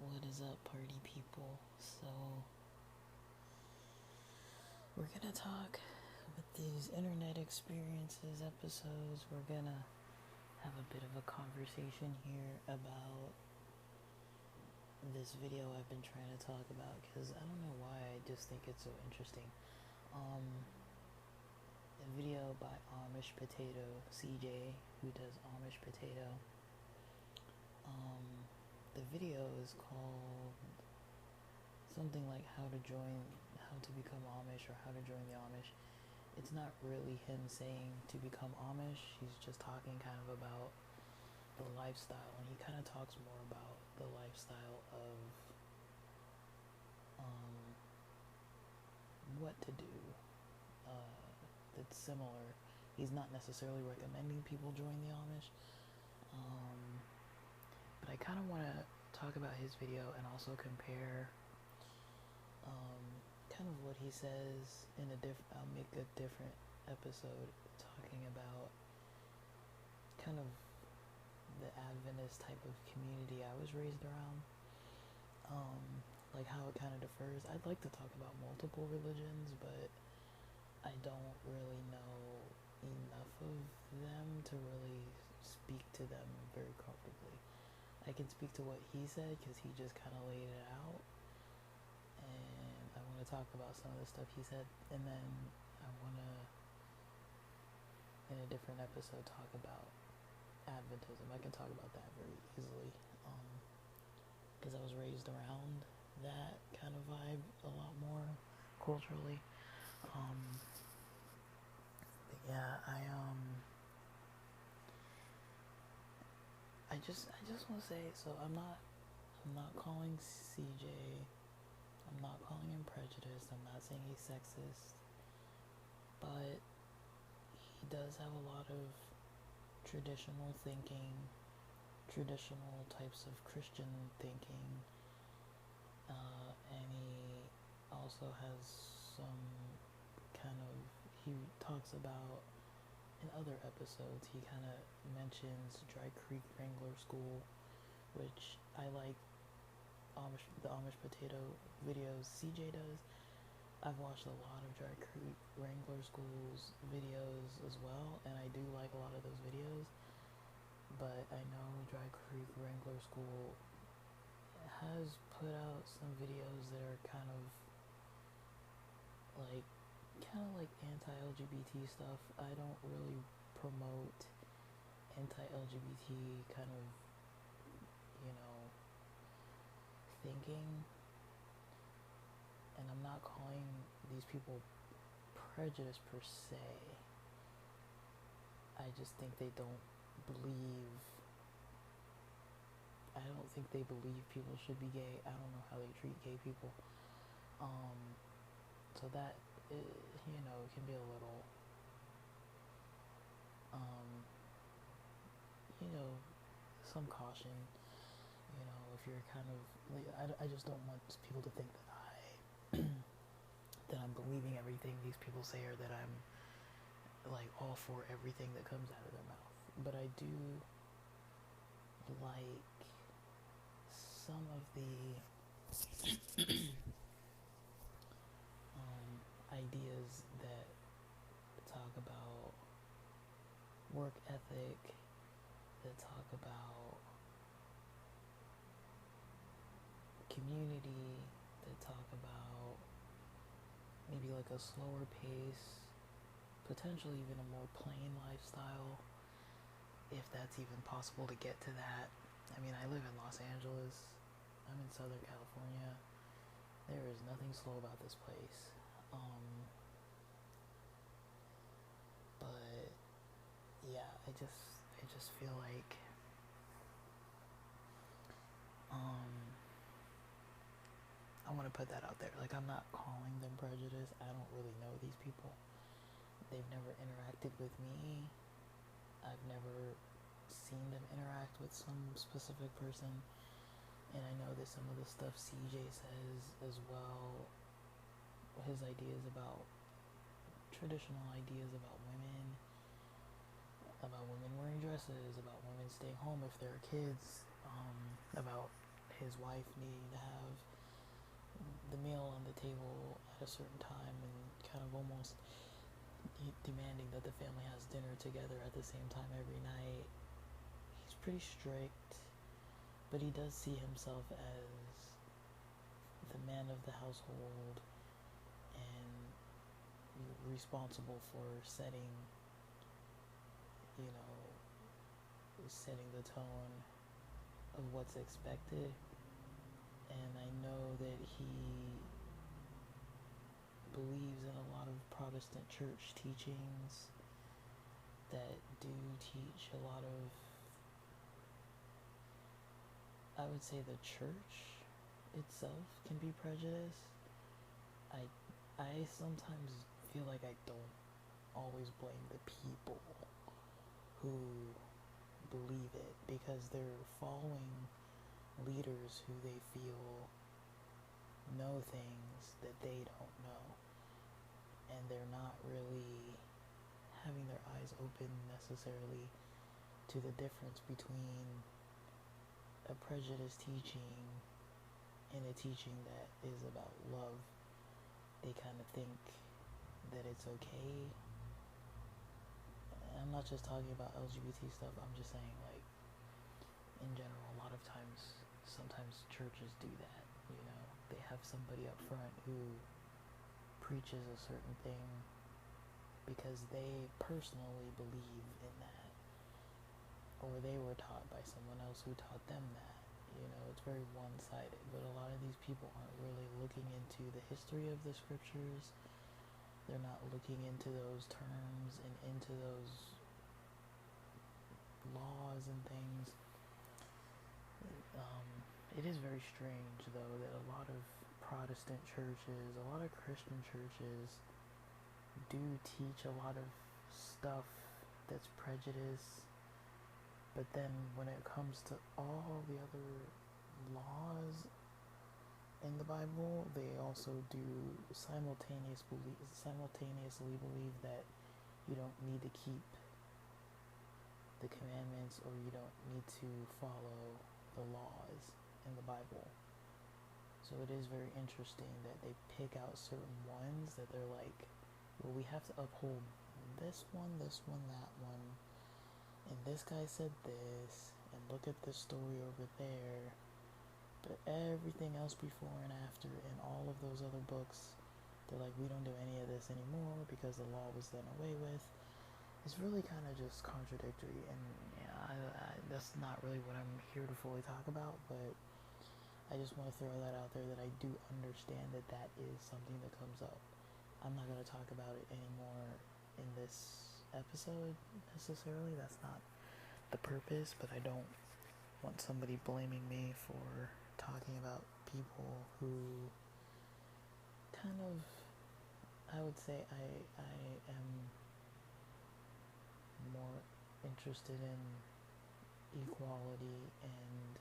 What is up, party people? So, we're gonna talk with these internet experiences episodes. We're gonna have a bit of a conversation here about this video I've been trying to talk about because I don't know why, I just think it's so interesting. A video by Amish Potato, CJ, who does Amish Potato. The video is called something like how to become Amish, or how to join the Amish. It's not really him saying to become Amish, he's just talking kind of about the lifestyle, and he kind of talks more about the lifestyle of what to do that's similar. He's not necessarily recommending people join the Amish, but I kind of want to talk about his video and also compare kind of what he says in I'll make a different episode talking about kind of the Adventist type of community I was raised around, like how it kind of differs. I'd like to talk about multiple religions, but I don't really know enough of them to really speak to them very comfortably. I can speak to what he said because he just kind of laid it out, and I want to talk about some of the stuff he said, and then I want to, in a different episode, talk about Adventism. I can talk about that very easily because I was raised around that kind of vibe a lot more culturally. But yeah, I just want to say, so I'm not calling CJ, I'm not calling him prejudiced, I'm not saying he's sexist, but he does have a lot of traditional thinking, traditional types of Christian thinking, and he also has some kind of, he talks about, in other episodes, he kind of mentions Dry Creek Wrangler School, which I like the Amish Potato videos CJ does. I've watched a lot of Dry Creek Wrangler School's videos as well, and I do like a lot of those videos, but I know Dry Creek Wrangler School has put out some videos that are kind of like anti-LGBT stuff. I don't really promote anti-LGBT kind of, thinking, and I'm not calling these people prejudiced per se. I just think they don't believe, I don't think they believe people should be gay. I don't know how they treat gay people. So that, can be a little, some caution, if you're kind of, I just don't want people to think that that I'm believing everything these people say, or that I'm like all for everything that comes out of their mouth. But I do like some of the ideas that talk about work ethic, that talk about community, that talk about maybe like a slower pace, potentially even a more plain lifestyle, if that's even possible to get to that. I mean, I live in Los Angeles, I'm in Southern California, there is nothing slow about this place. But yeah, I just feel like I want to put that out there. Like, I'm not calling them prejudiced. I don't really know these people. They've never interacted with me. I've never seen them interact with some specific person. And I know that some of the stuff CJ says as well, his ideas about traditional ideas about women wearing dresses, about women staying home if there are kids, about his wife needing to have the meal on the table at a certain time, and kind of almost demanding that the family has dinner together at the same time every night. He's pretty strict, but he does see himself as the man of the household and responsible for setting the tone of what's expected. And I know that he believes in a lot of Protestant church teachings that do teach a lot of, I would say, the church itself can be prejudiced. I sometimes feel like I don't always blame the people who believe it, because they're following leaders who they feel know things that they don't know, and they're not really having their eyes open necessarily to the difference between a prejudiced teaching and a teaching that is about love. They kind of think that it's okay. I'm not just talking about LGBT stuff, I'm just saying, like, in general, a lot of times, sometimes churches do that, they have somebody up front who preaches a certain thing because they personally believe in that, or they were taught by someone else who taught them that. It's very one-sided, but a lot of these people aren't really looking into the history of the scriptures. They're not looking into those terms and into those laws and things. It is very strange, though, that a lot of Protestant churches, a lot of Christian churches do teach a lot of stuff that's prejudice, but then when it comes to all the other laws in the Bible, they also do simultaneously believe that you don't need to keep the commandments, or you don't need to follow the laws in the Bible. So it is very interesting that they pick out certain ones that they're like, well, we have to uphold this one, that one, and this guy said this, and look at this story over there. But everything else before and after in all of those other books, they're like, we don't do any of this anymore because the law was done away with. It's really kind of just contradictory, and that's not really what I'm here to fully talk about, but I just want to throw that out there, that I do understand that that is something that comes up. I'm not going to talk about it anymore in this episode necessarily. That's not the purpose, but I don't want somebody blaming me for talking about people who kind of, I would say I am more interested in equality and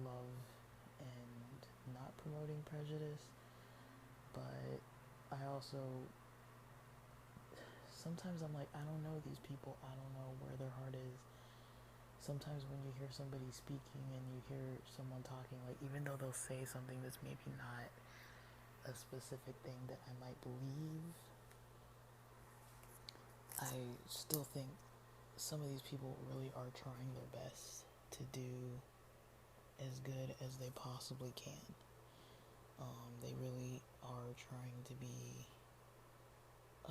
love and not promoting prejudice, but I also, sometimes I'm like, I don't know these people, I don't know where their heart is. Sometimes when you hear somebody speaking and you hear someone talking, like, even though they'll say something that's maybe not a specific thing that I might believe, I still think some of these people really are trying their best to do as good as they possibly can. They really are trying to be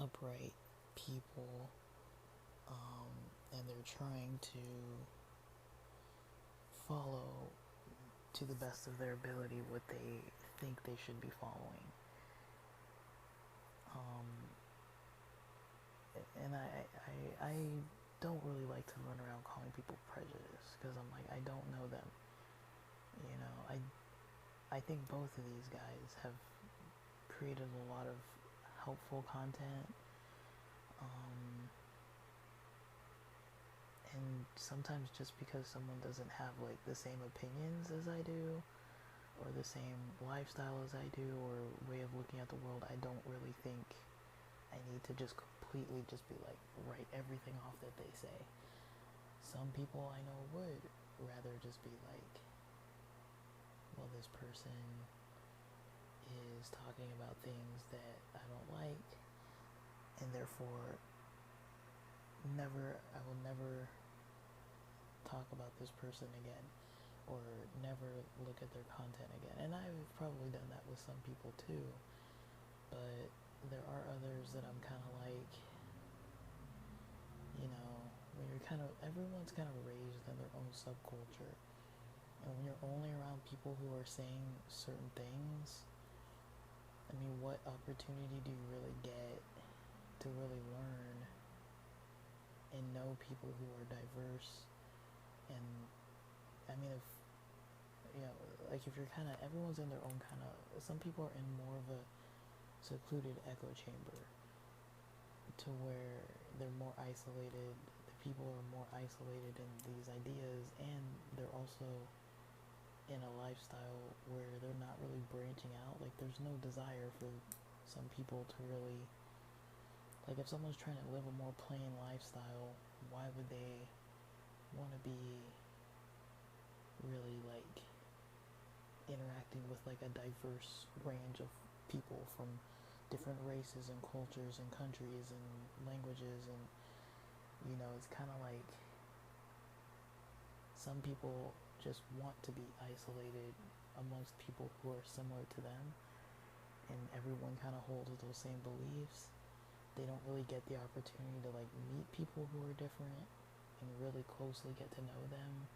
upright people, and they're trying to follow to the best of their ability what they think they should be following. And I don't really like to run around calling people prejudiced, because I'm like, I don't know them. I think both of these guys have created a lot of helpful content, and sometimes just because someone doesn't have like the same opinions as I do, or the same lifestyle as I do, or way of looking at the world, I don't really think I need to just completely just be like, write everything off that they say. Some people I know would rather just be like, well, this person is talking about things that I don't like, and therefore I will never talk about this person again, or never look at their content again. And I've probably done that with some people too, but there are others that I'm kind of like, when you're everyone's kind of raised in their own subculture, and when you're only around people who are saying certain things, I mean, what opportunity do you really get to really learn and know people who are diverse? And I mean, if you're everyone's in their own some people are in more of a secluded echo chamber to where they're more isolated. The people are more isolated in these ideas, and they're also in a lifestyle where they're not really branching out. Like, there's no desire for some people to really, like, if someone's trying to live a more plain lifestyle, why would they want to be really, like, interacting with, like, a diverse range of people from different races and cultures and countries and languages? And it's kind of like some people just want to be isolated amongst people who are similar to them, and everyone kind of holds those same beliefs. They don't really get the opportunity to, like, meet people who are different and really closely get to know them,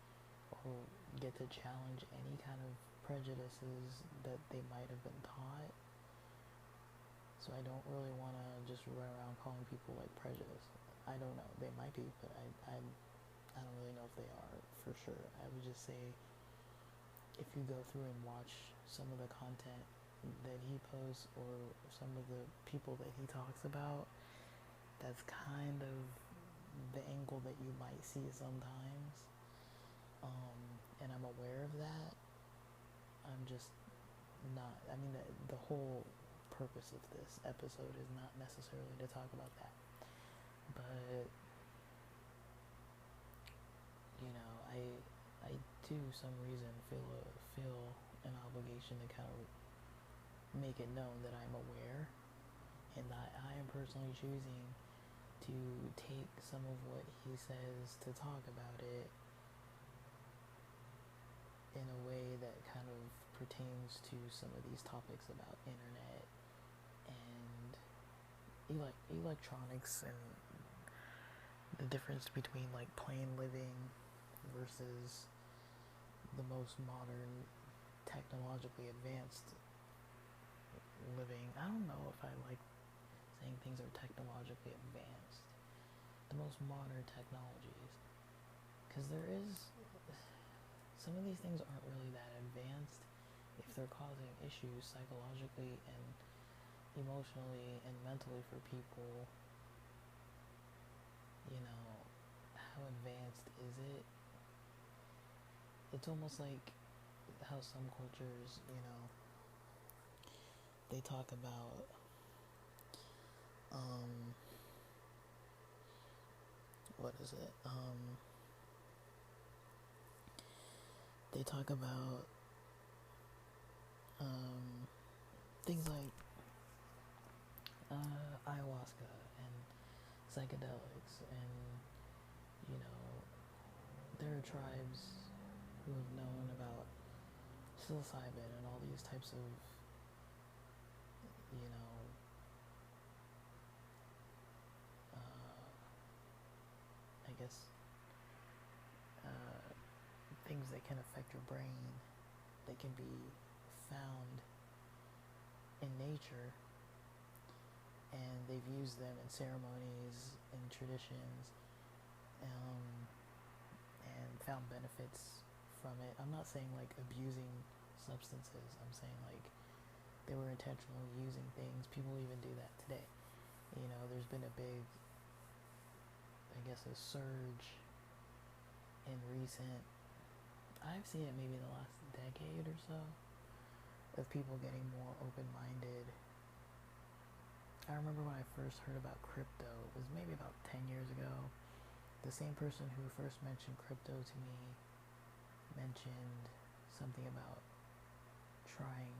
or get to challenge any kind of prejudices that they might have been taught. So I don't really want to just run around calling people, like, prejudiced. I don't know. They might be, but I don't really know if they are for sure. I would just say, if you go through and watch some of the content that he posts, or some of the people that he talks about, that's kind of the angle that you might see sometimes. And I'm aware of that. I'm just not, I mean, the whole purpose of this episode is not necessarily to talk about that, but I do some reason feel an obligation to kind of make it known that I'm aware, and that I am personally choosing to take some of what he says to talk about it in a way that kind of pertains to some of these topics about internet and electronics, and the difference between, like, plain living versus the most modern, technologically advanced living. I don't know if I like saying things are technologically advanced. The most modern technologies, because some of these things aren't really that advanced if they're causing issues psychologically and emotionally and mentally for people. How advanced is it? It's almost like how some cultures, they talk about what is it? They talk about things like ayahuasca and psychedelics, and there are tribes who have known about psilocybin and all these types of I guess things that can affect your brain, that can be found in nature, and they've used them in ceremonies and traditions, and found benefits from it. I'm not saying, like, abusing substances. I'm saying, like, they were intentionally using things. People even do that today. There's been a big, I guess, a surge in recent, I've seen it maybe in the last decade or so, of people getting more open-minded. I remember when I first heard about crypto, it was maybe about 10 years ago. The same person who first mentioned crypto to me mentioned something about trying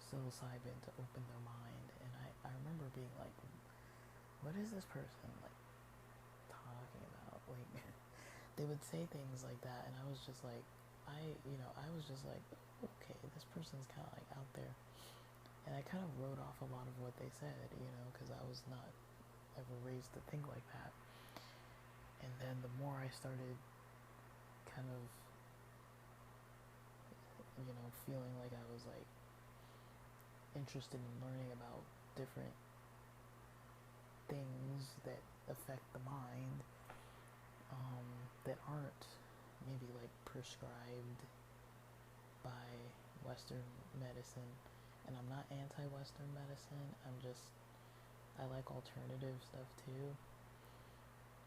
psilocybin to open their mind, and I remember being like, what is this person like talking about? Like they would say things like that, and I was just like, I was just like, okay, this person's kind of like out there, and I kind of wrote off a lot of what they said, because I was not ever raised to think like that. And then the more I started kind of, feeling like I was like interested in learning about different things that affect the mind, that aren't maybe like prescribed by Western medicine. And I'm not anti-Western medicine, I like alternative stuff too,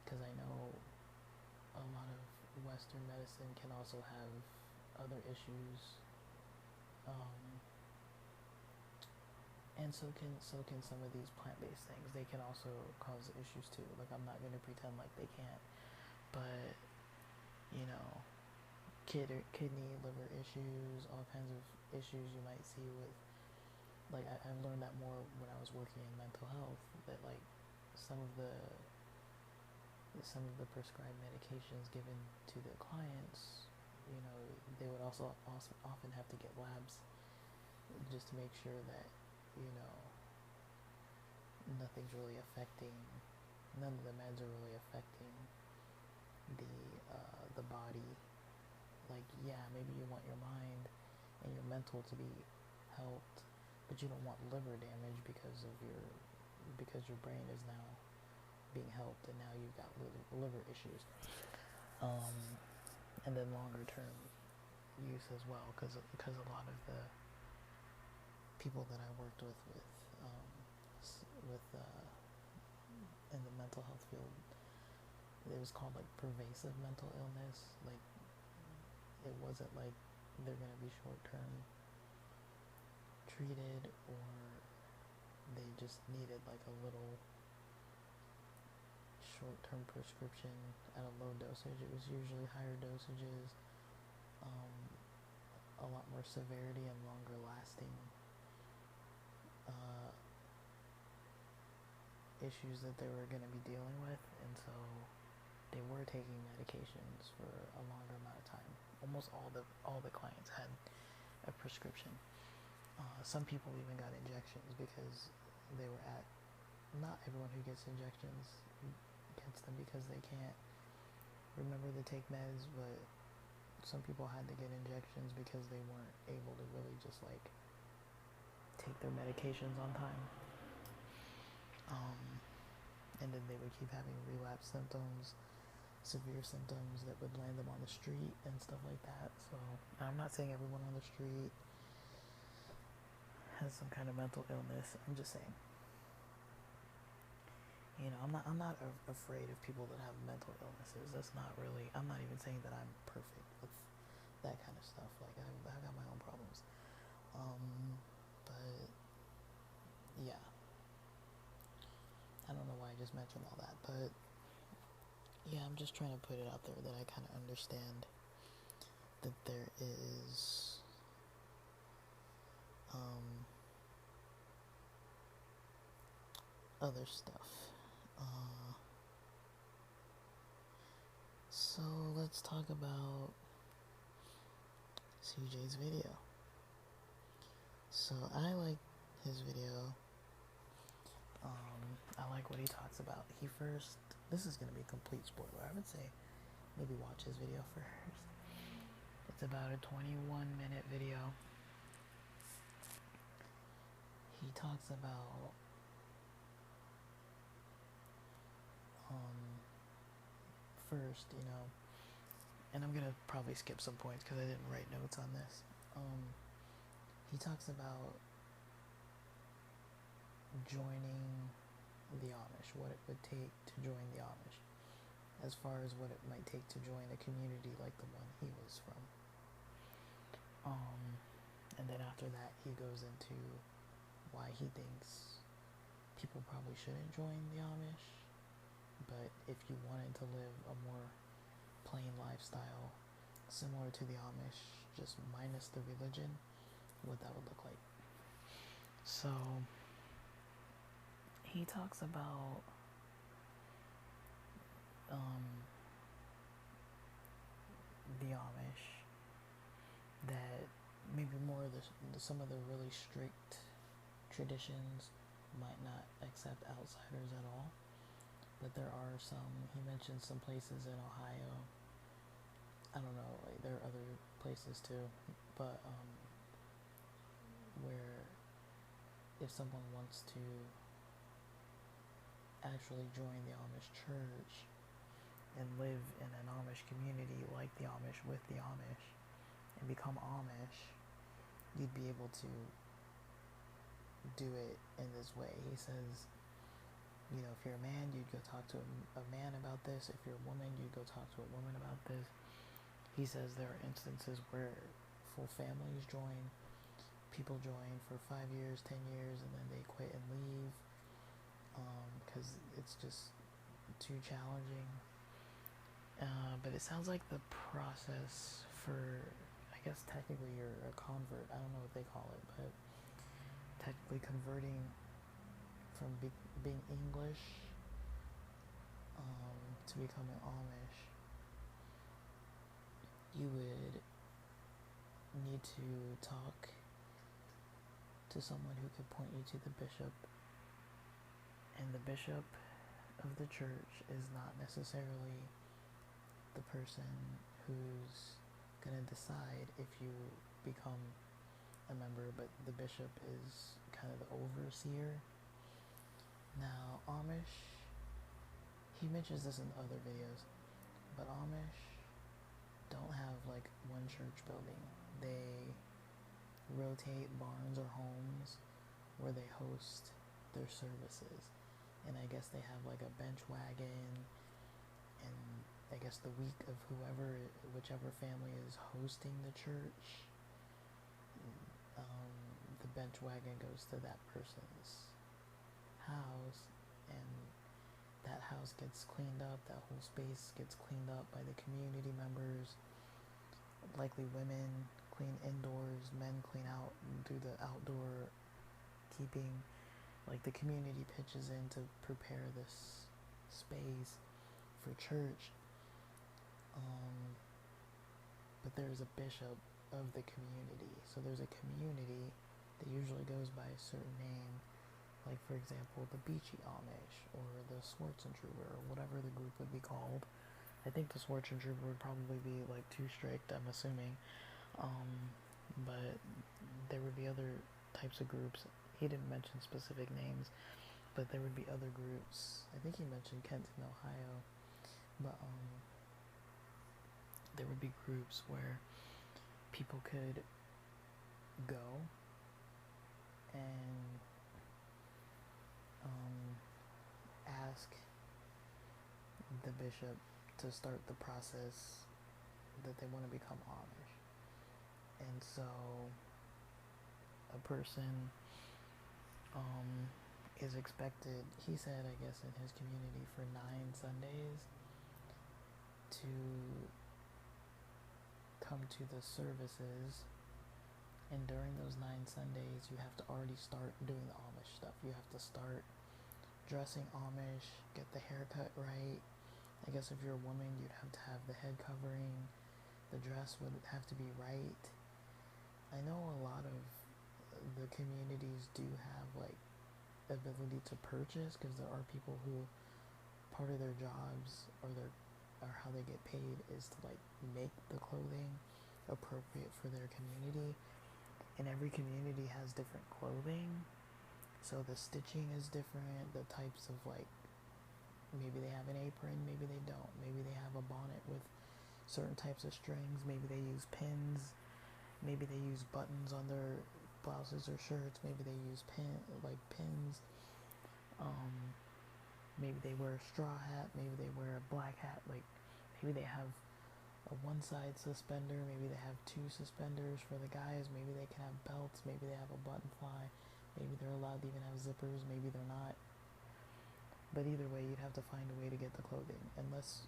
because I know a lot of Western medicine can also have other issues, and so can some of these plant-based things. They can also cause issues too. Like, I'm not going to pretend like they can't, but kidney, liver issues, all kinds of issues you might see with, like, I learned that more when I was working in mental health, that like some of the prescribed medications given to the clients, they would also often have to get labs just to make sure that nothing's really affecting, none of the meds are really affecting the body. Like, yeah, maybe you want your mind and your mental to be helped, but you don't want liver damage because your brain is now being helped, and now you've got liver issues. And then longer term use as well, because a lot of the people that I worked with in the mental health field, it was called like pervasive mental illness. Like, it wasn't like they're going to be short-term treated, or they just needed like a little short-term prescription at a low dosage. It was usually higher dosages, a lot more severity and longer lasting issues that they were going to be dealing with, and so they were taking medications for a longer amount of time. Almost all the clients had a prescription. Some people even got injections because they were at. Not everyone who gets injections gets them because they can't remember to take meds, but some people had to get injections because they weren't able to really just like take their medications on time. And then they would keep having relapse symptoms, severe symptoms that would land them on the street and stuff like that. So I'm not saying everyone on the street has some kind of mental illness. I'm just saying, I'm not afraid of people that have mental illnesses. That's not really. I'm not even saying that I'm perfect with that kind of stuff. Like, I've got my own problems. But yeah. I don't know why I just mentioned all that, but yeah, I'm just trying to put it out there that I kind of understand that there is other stuff. So let's talk about CJ's video. So I like his video. I like what he talks about. This is going to be a complete spoiler. I would say maybe watch his video first. It's about a 21-minute video. He talks about first, and I'm going to probably skip some points because I didn't write notes on this. He talks about joining the Amish, what it would take to join the Amish, as far as what it might take to join a community like the one he was from. And then after that, he goes into why he thinks people probably shouldn't join the Amish, but if you wanted to live a more plain lifestyle similar to the Amish, just minus the religion, what that would look like. So he talks about the Amish, that maybe more of some of the really strict traditions might not accept outsiders at all, but there are some. He mentioned some places in Ohio. I don't know, like there are other places too, but where if someone wants to actually join the Amish church and live in an Amish community like the Amish with the Amish and become Amish, you'd be able to do it in this way. He says, you know, if you're a man, you'd go talk to a man about this. If you're a woman, you'd go talk to a woman about this. He says there are instances where full families join, people join for 5 years, 10 years, and then they quit and leave because it's just too challenging. But it sounds like the process for, I guess technically you're a convert, I don't know what they call it, but technically converting from being English to becoming Amish, you would need to talk to someone who could point you to the bishop, and the bishop of the church is not necessarily the person who's going to decide if you become a member, but the bishop is kind of the overseer. Now, Amish, he mentions this in other videos, but Amish don't have like one church building. They rotate barns or homes where they host their services, and I guess they have like a bench wagon, and I guess the week of whichever family is hosting the church, the bench wagon goes to that person's house, and that house gets cleaned up, that whole space gets cleaned up by the community members. Likely women clean indoors, men clean out and do the outdoor keeping. Like the community pitches in to prepare this space for church. But there's a bishop of the community. So there's a community that usually goes by a certain name, like for example the Beachy Amish or the Schwarzentrooper or whatever the group would be called. I think the Schwarzentrooper would probably be like too strict, I'm assuming. But there would be other types of groups. He didn't mention specific names, but there would be other groups. I think he mentioned Kenton, Ohio, but there would be groups where people could go and ask the bishop to start the process that they want to become Amish. And so a person is expected, he said, I guess in his community, for 9 Sundays to come to the services, and during those 9 Sundays you have to already start doing the Amish stuff. You have to start dressing Amish, get the haircut right. I guess if you're a woman, you'd have to have the head covering, the dress would have to be right. I know a lot of the communities do have like ability to purchase, because there are people who part of their jobs or how they get paid is to like make the clothing appropriate for their community, and every community has different clothing, so the stitching is different, the types of like, maybe they have an apron, maybe they don't, maybe they have a bonnet with certain types of strings, maybe they use pins, maybe they use buttons on their blouses or shirts, maybe they use pins. Maybe they wear a straw hat, maybe they wear a black hat, like maybe they have a one-side suspender, maybe they have 2 suspenders for the guys, maybe they can have belts, maybe they have a button fly, maybe they're allowed to even have zippers, maybe they're not. But either way, you'd have to find a way to get the clothing, unless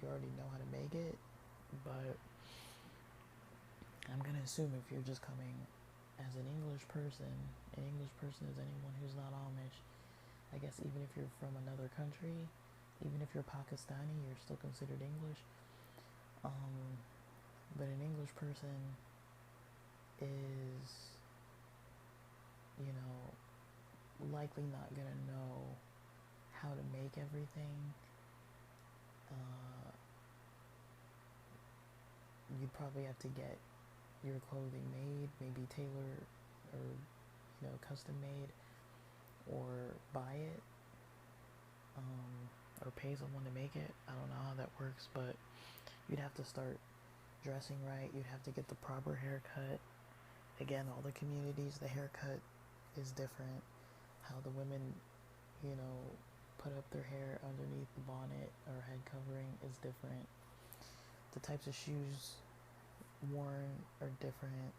you already know how to make it. But I'm gonna assume if you're just coming as an English person is anyone who's not Amish. I guess even if you're from another country, even if you're Pakistani, you're still considered English. Um, but an English person is, you know, likely not gonna know how to make everything. Uh, you'd probably have to get your clothing made, maybe tailor or custom made, or buy it, or pay someone to make it. I don't know how that works, but you'd have to start dressing right. You'd have to get the proper haircut. Again, all the communities, the haircut is different. How the women, put up their hair underneath the bonnet or head covering is different. The types of shoes worn are different.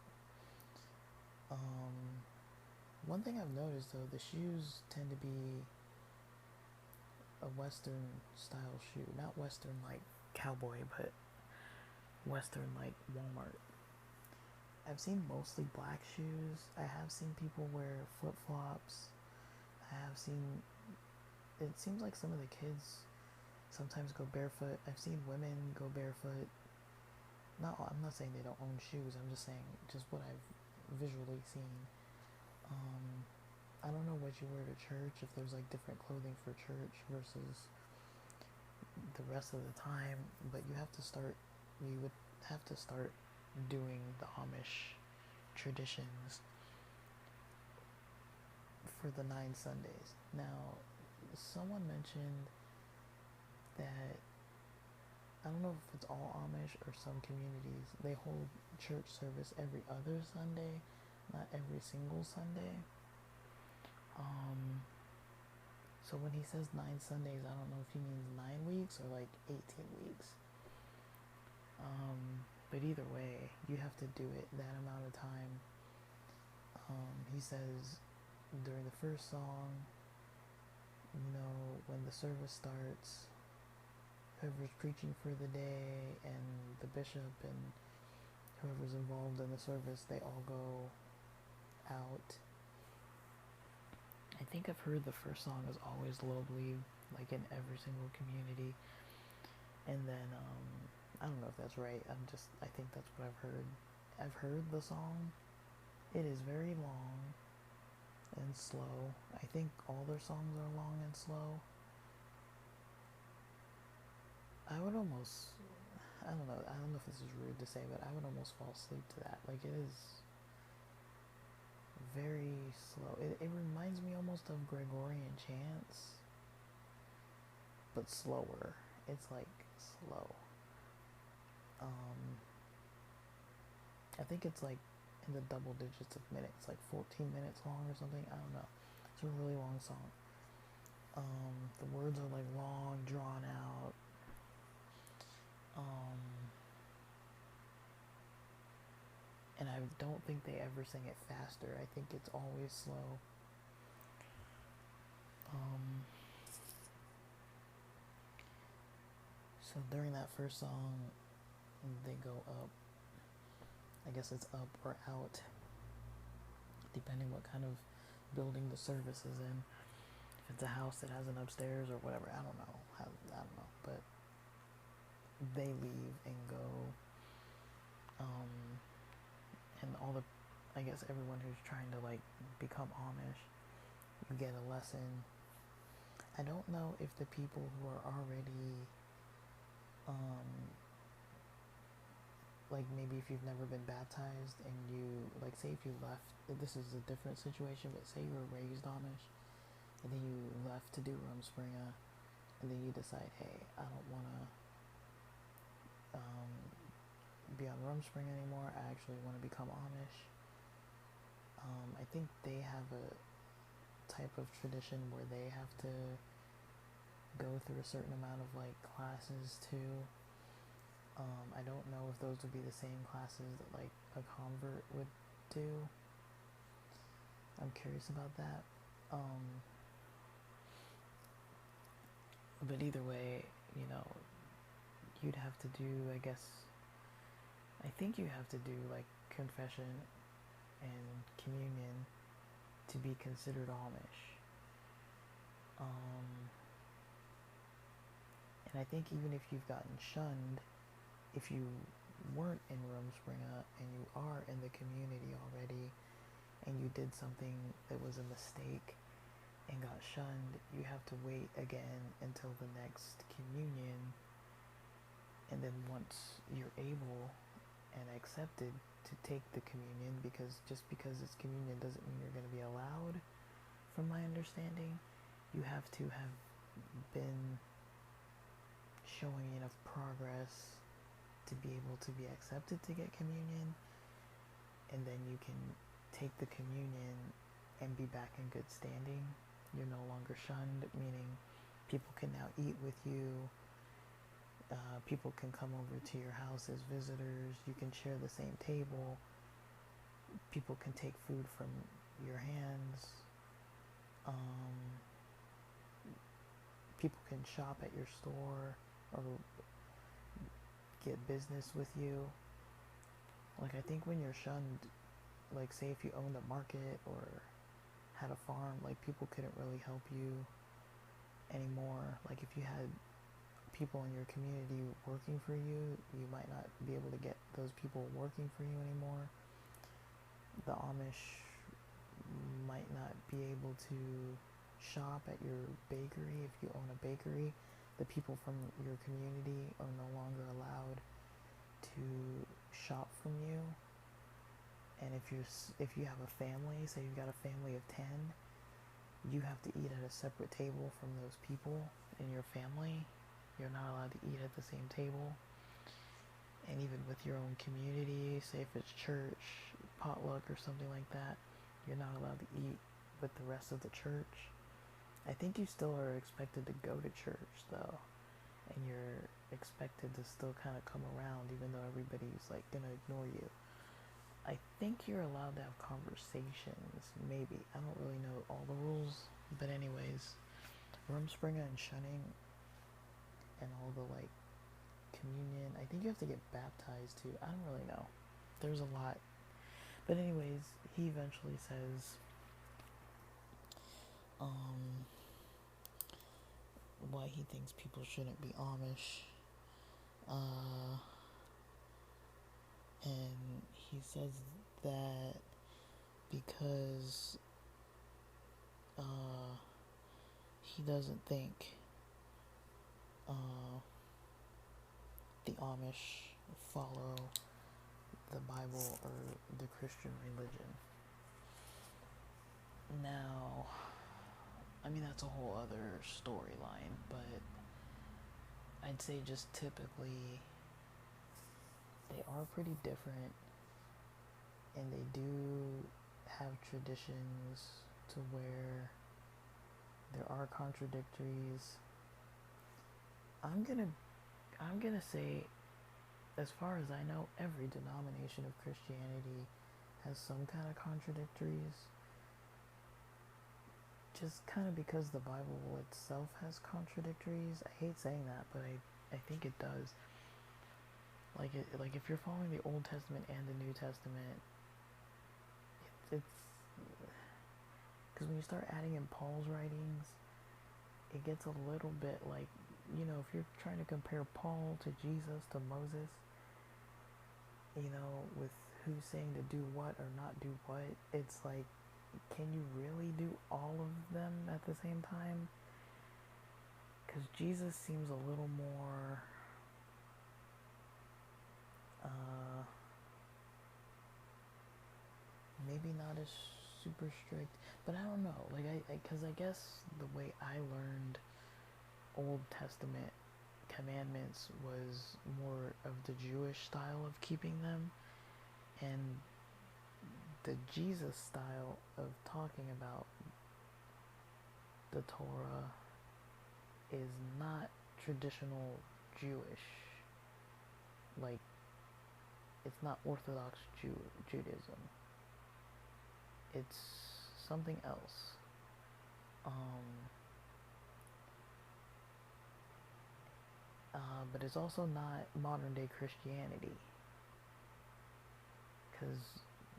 One thing I've noticed though, the shoes tend to be a Western style shoe. Not Western like cowboy, but Western like Walmart. I've seen mostly black shoes. I have seen people wear flip-flops. It seems like some of the kids sometimes go barefoot. I've seen women go barefoot. I'm not saying they don't own shoes. I'm just saying just what I've visually seen. I don't know what you wear to church, if there's like different clothing for church versus the rest of the time, but you would have to start doing the Amish traditions for the 9 Sundays. Now, someone mentioned that, I don't know if it's all Amish or some communities, they hold church service every other Sunday, not every single Sunday. So when he says 9 Sundays, I don't know if he means 9 weeks or like 18 weeks. But either way, you have to do it that amount of time. He says during the first song, when the service starts, whoever's preaching for the day and the bishop and whoever's involved in the service, they all go out. I think I've heard the first song is always Low Believe, like in every single community. And then, I don't know if that's right. I think that's what I've heard. I've heard the song. It is very long and slow. I think all their songs are long and slow. I don't know if this is rude to say, but I would almost fall asleep to that. Like, it is very slow. It reminds me almost of Gregorian chants, but slower. It's like slow. I think it's like in the double digits of minutes, like 14 minutes long or something. I don't know. It's a really long song. The words are like long, drawn out. And I don't think they ever sing it faster. I think it's always slow. So during that first song, they go up. I guess it's up or out, depending what kind of building the service is in. If it's a house that has an upstairs or whatever, I don't know. But they leave and go. And I guess everyone who's trying to like become Amish, you get a lesson. I don't know if the people who are already, like maybe if you've never been baptized and you, like say if you left, this is a different situation, but say you were raised Amish and then you left to do Rumspringa and then you decide, hey, I don't want to be on Rumspringa anymore, I actually want to become Amish. I think they have a type of tradition where they have to go through a certain amount of like classes too. I don't know if those would be the same classes that like a convert would do. I'm curious about that. But either way, you'd have to do, I think you have to do like confession and communion to be considered Amish. And I think even if you've gotten shunned, if you weren't in Rumspringa and you are in the community already, and you did something that was a mistake and got shunned, you have to wait again until the next communion. And then once you're able and accepted to take the communion, because just because it's communion doesn't mean you're going to be allowed, from my understanding, you have to have been showing enough progress to be able to be accepted to get communion, and then you can take the communion and be back in good standing. You're no longer shunned, meaning people can now eat with you. People can come over to your house as visitors. You can share the same table. People can take food from your hands. People can shop at your store or get business with you. Like, I think when you're shunned, like, say if you owned a market or had a farm, like, people couldn't really help you anymore. Like, if you had people in your community working for you, you might not be able to get those people working for you anymore. The Amish might not be able to shop at your bakery. If you own a bakery, the people from your community are no longer allowed to shop from you. And if you have a family, say you've got a family of 10, you have to eat at a separate table from those people in your family. You're not allowed to eat at the same table. And even with your own community, say if it's church, potluck or something like that, you're not allowed to eat with the rest of the church. I think you still are expected to go to church though, and you're expected to still kind of come around even though everybody's like gonna ignore you. I think you're allowed to have conversations, maybe. I don't really know all the rules, but anyways, Rumspringa and shunning and all the like communion, I think you have to get baptized too. I don't really know. There's a lot. But anyways, he eventually says, why he thinks people shouldn't be Amish. And he says that because he doesn't think the Amish follow the Bible or the Christian religion. Now, I mean, that's a whole other storyline, but I'd say just typically they are pretty different, and they do have traditions to where there are contradictories. I'm gonna say, as far as I know, every denomination of Christianity has some kind of contradictories. Just kind of because the Bible itself has contradictories. I hate saying that, but I think it does. Like if you're following the Old Testament and the New Testament, it's because when you start adding in Paul's writings, it gets a little bit like, you know, if you're trying to compare Paul to Jesus to Moses, you know, with who's saying to do what or not do what, it's like, can you really do all of them at the same time? Because Jesus seems a little more maybe not as super strict, but I don't know, like because I guess the way I learned Old Testament commandments was more of the Jewish style of keeping them, and the Jesus style of talking about the Torah is not traditional Jewish. Like, it's not Orthodox Judaism. It's something else. But it's also not modern day Christianity. Because,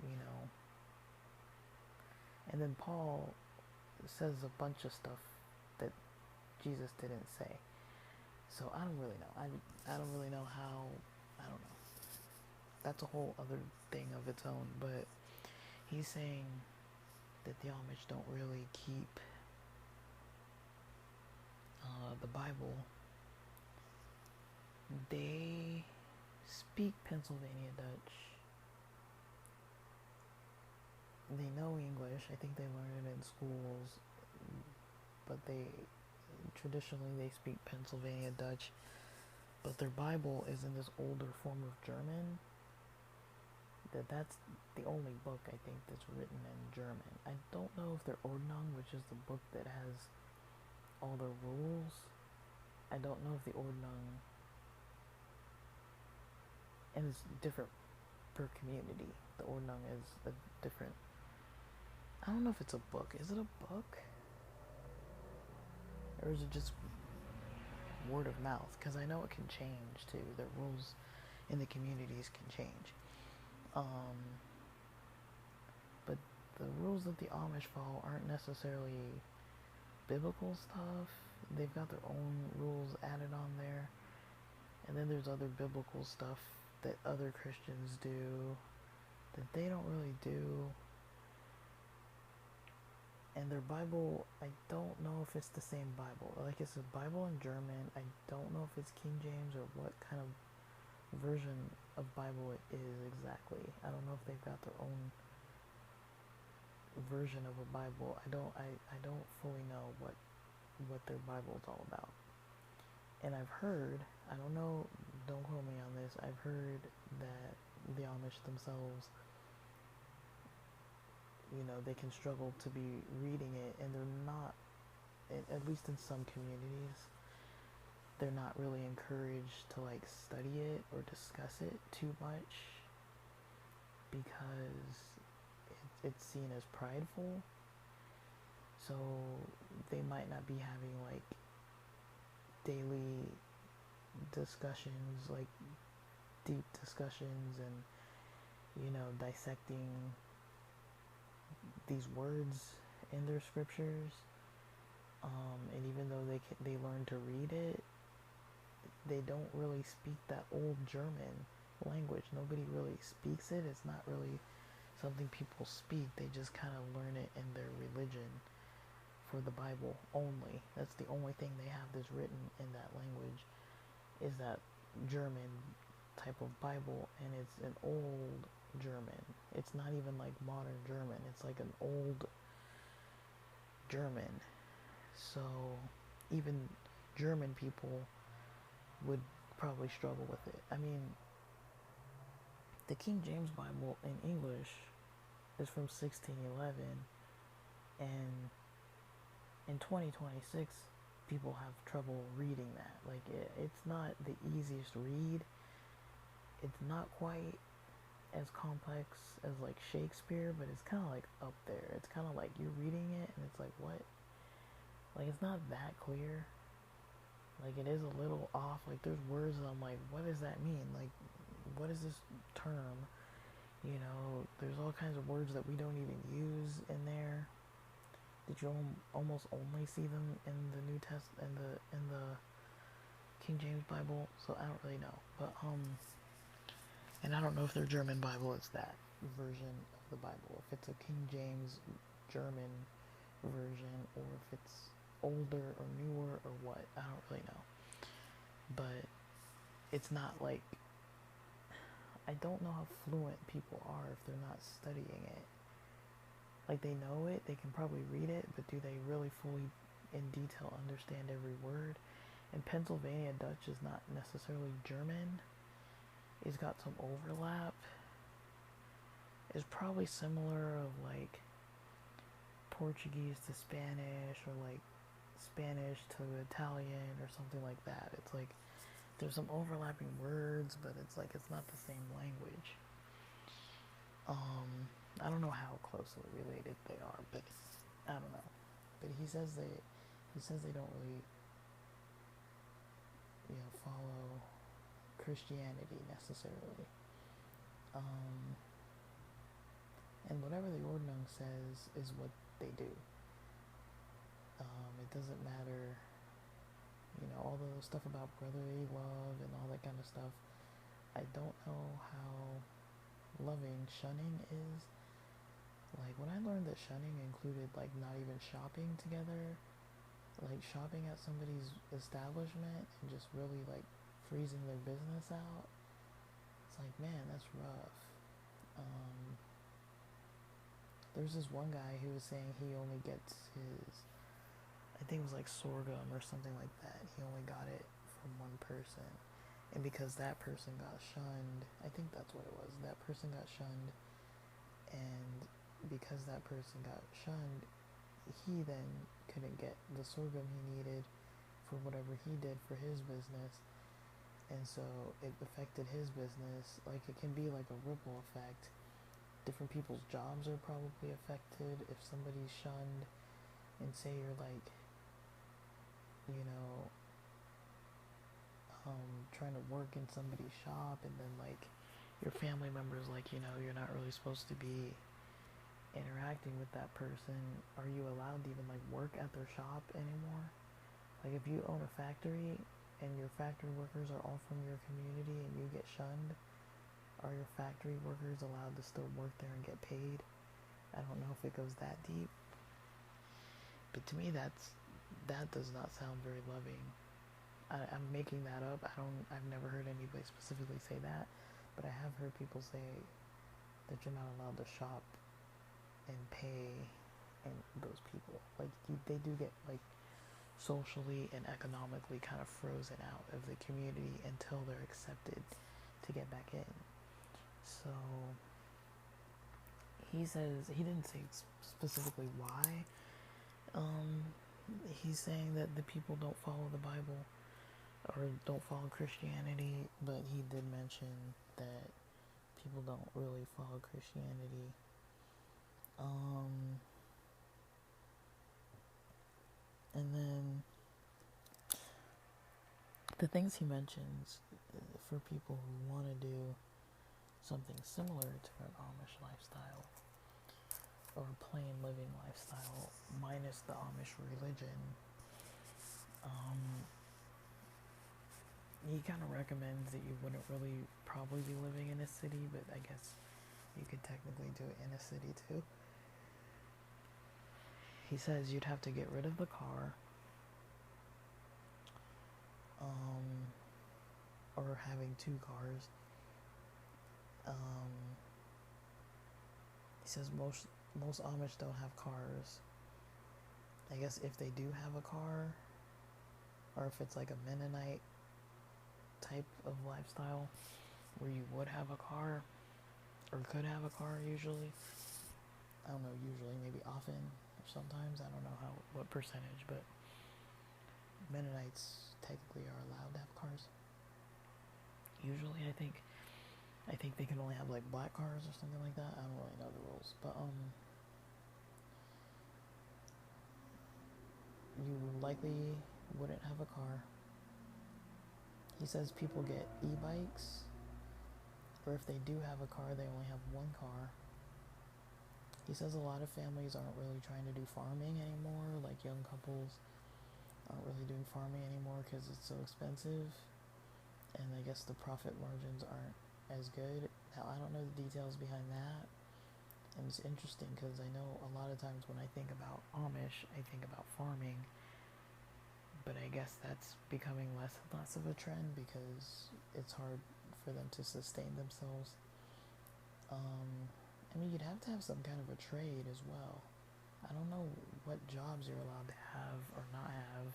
you know, And then Paul says a bunch of stuff that Jesus didn't say. So I don't really know. I don't really know how. I don't know. That's a whole other thing of its own. But he's saying that the Amish don't really keep the Bible. They speak Pennsylvania Dutch. They know English. I think they learn it in schools, but traditionally they speak Pennsylvania Dutch. But their Bible is in this older form of German. That's the only book I think that's written in German. I don't know if their Ordnung, which is the book that has all the rules, I don't know if the Ordnung, and it's different per community. The Ordnung is a different. I don't know if it's a book. Is it a book? Or is it just word of mouth? Because I know it can change too. The rules in the communities can change. But the rules that the Amish follow aren't necessarily biblical stuff. They've got their own rules added on there. And then there's other biblical stuff that other Christians do that they don't really do. And their Bible, I don't know if it's the same Bible. Like, it's a Bible in German. I don't know if it's King James or what kind of version of Bible it is exactly. I don't know if they've got their own version of a Bible. I don't fully know what their Bible's all about. And I've heard, I don't know, don't quote me on this, I've heard that the Amish themselves, they can struggle to be reading it, and they're not, at least in some communities, they're not really encouraged to study it or discuss it too much because it's seen as prideful. So they might not be having daily discussions, deep discussions, and dissecting these words in their scriptures. And even though they learn to read it, they don't really speak that old German language. Nobody really speaks it. It's not really something people speak. They just kind of learn it in their religion for the Bible only. That's the only thing they have that's written in that language, is that German type of Bible, and it's an old German. It's not even modern German. It's an old German. So even German people would probably struggle with it. I mean, the King James Bible in English is from 1611, and in 2026 people have trouble reading that. It's not the easiest read. It's not quite as complex as Shakespeare, but it's kind of up there. It's kind of you're reading it and it's what? It's not that clear. It is a little off. There's words that I'm what does that mean? What is this term? There's all kinds of words that we don't even use in there. Did you almost only see them in the New Testament, in the King James Bible? So I don't really know. But and I don't know if their German Bible is that version of the Bible. If it's a King James German version, or if it's older or newer or what. I don't really know. But it's not I don't know how fluent people are if they're not studying it. They know it, they can probably read it, but do they really fully in detail understand every word? And Pennsylvania Dutch is not necessarily German. It's got some overlap. It's probably similar of Portuguese to Spanish, or Spanish to Italian, or something like that. It's there's some overlapping words, but it's not the same language. I don't know how closely related they are, but I don't know. But he says they don't really follow Christianity necessarily. And whatever the Ordnung says is what they do. It doesn't matter, all the stuff about brotherly love and all that kind of stuff. I don't know how loving shunning is. Like, when I learned that shunning included, like, not even shopping together, like, shopping at somebody's establishment and just really, like, freezing their business out, it's like, man, that's rough. There's this one guy who was saying he only gets his, I think it was like sorghum or something like that. He only got it from one person. And because that person got shunned, I think that's what it was. That person got shunned. And because that person got shunned, he then couldn't get the sorghum he needed for whatever he did for his business. And so it affected his business. Like, it can be like a ripple effect. Different people's jobs are probably affected if somebody's shunned. And say you're like, trying to work in somebody's shop, and then like your family members, like, you're not really supposed to be interacting with that person. Are you allowed to even like work at their shop anymore? Like, if you own a factory and your factory workers are all from your community and you get shunned, are your factory workers allowed to still work there and get paid? I don't know if it goes that deep, but to me that does not sound very loving. I'm making that up. I've never heard anybody specifically say that, but I have heard people say that you're not allowed to shop and pay and those people. Like, they do get like socially and economically kind of frozen out of the community until they're accepted to get back in. So he says, he didn't say specifically why. He's saying that the people don't follow the Bible or don't follow Christianity, but he did mention that people don't really follow Christianity. And then the things he mentions for people who want to do something similar to an Amish lifestyle or plain living lifestyle minus the Amish religion, he kind of recommends that you wouldn't really probably be living in a city, but I guess you could technically do it in a city too. He says you'd have to get rid of the car, or having two cars. He says most Amish don't have cars. I guess if they do have a car, or if it's like a Mennonite type of lifestyle where you would have a car or could have a car usually. I don't know, usually, maybe often or sometimes. I don't know what percentage, but Mennonites technically are allowed to have cars. Usually, I think they can only have like black cars or something like that. I don't really know the rules, but you likely wouldn't have a car. He says people get e-bikes, or if they do have a car, they only have one car. He says a lot of families aren't really trying to do farming anymore, like young couples aren't really doing farming anymore because it's so expensive, and I guess the profit margins aren't as good. Now, I don't know the details behind that, and it's interesting because I know a lot of times when I think about Amish, I think about farming, but I guess that's becoming less and less of a trend because it's hard for them to sustain themselves. I mean, you'd have to have some kind of a trade as well. I don't know what jobs you're allowed to have or not have.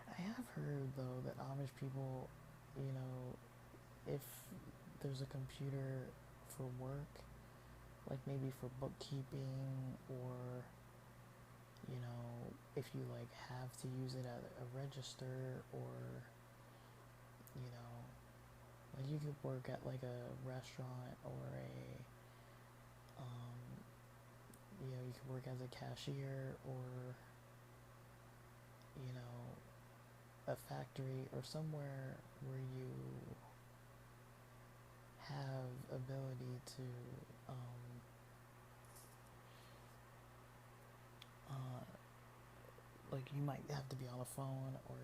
I have heard, though, that Amish people, if there's a computer for work, like maybe for bookkeeping, or if you like have to use it at a register, or like you could work at like a restaurant, or you could work as a cashier, or a factory, or somewhere where you have ability to like you might have to be on a phone or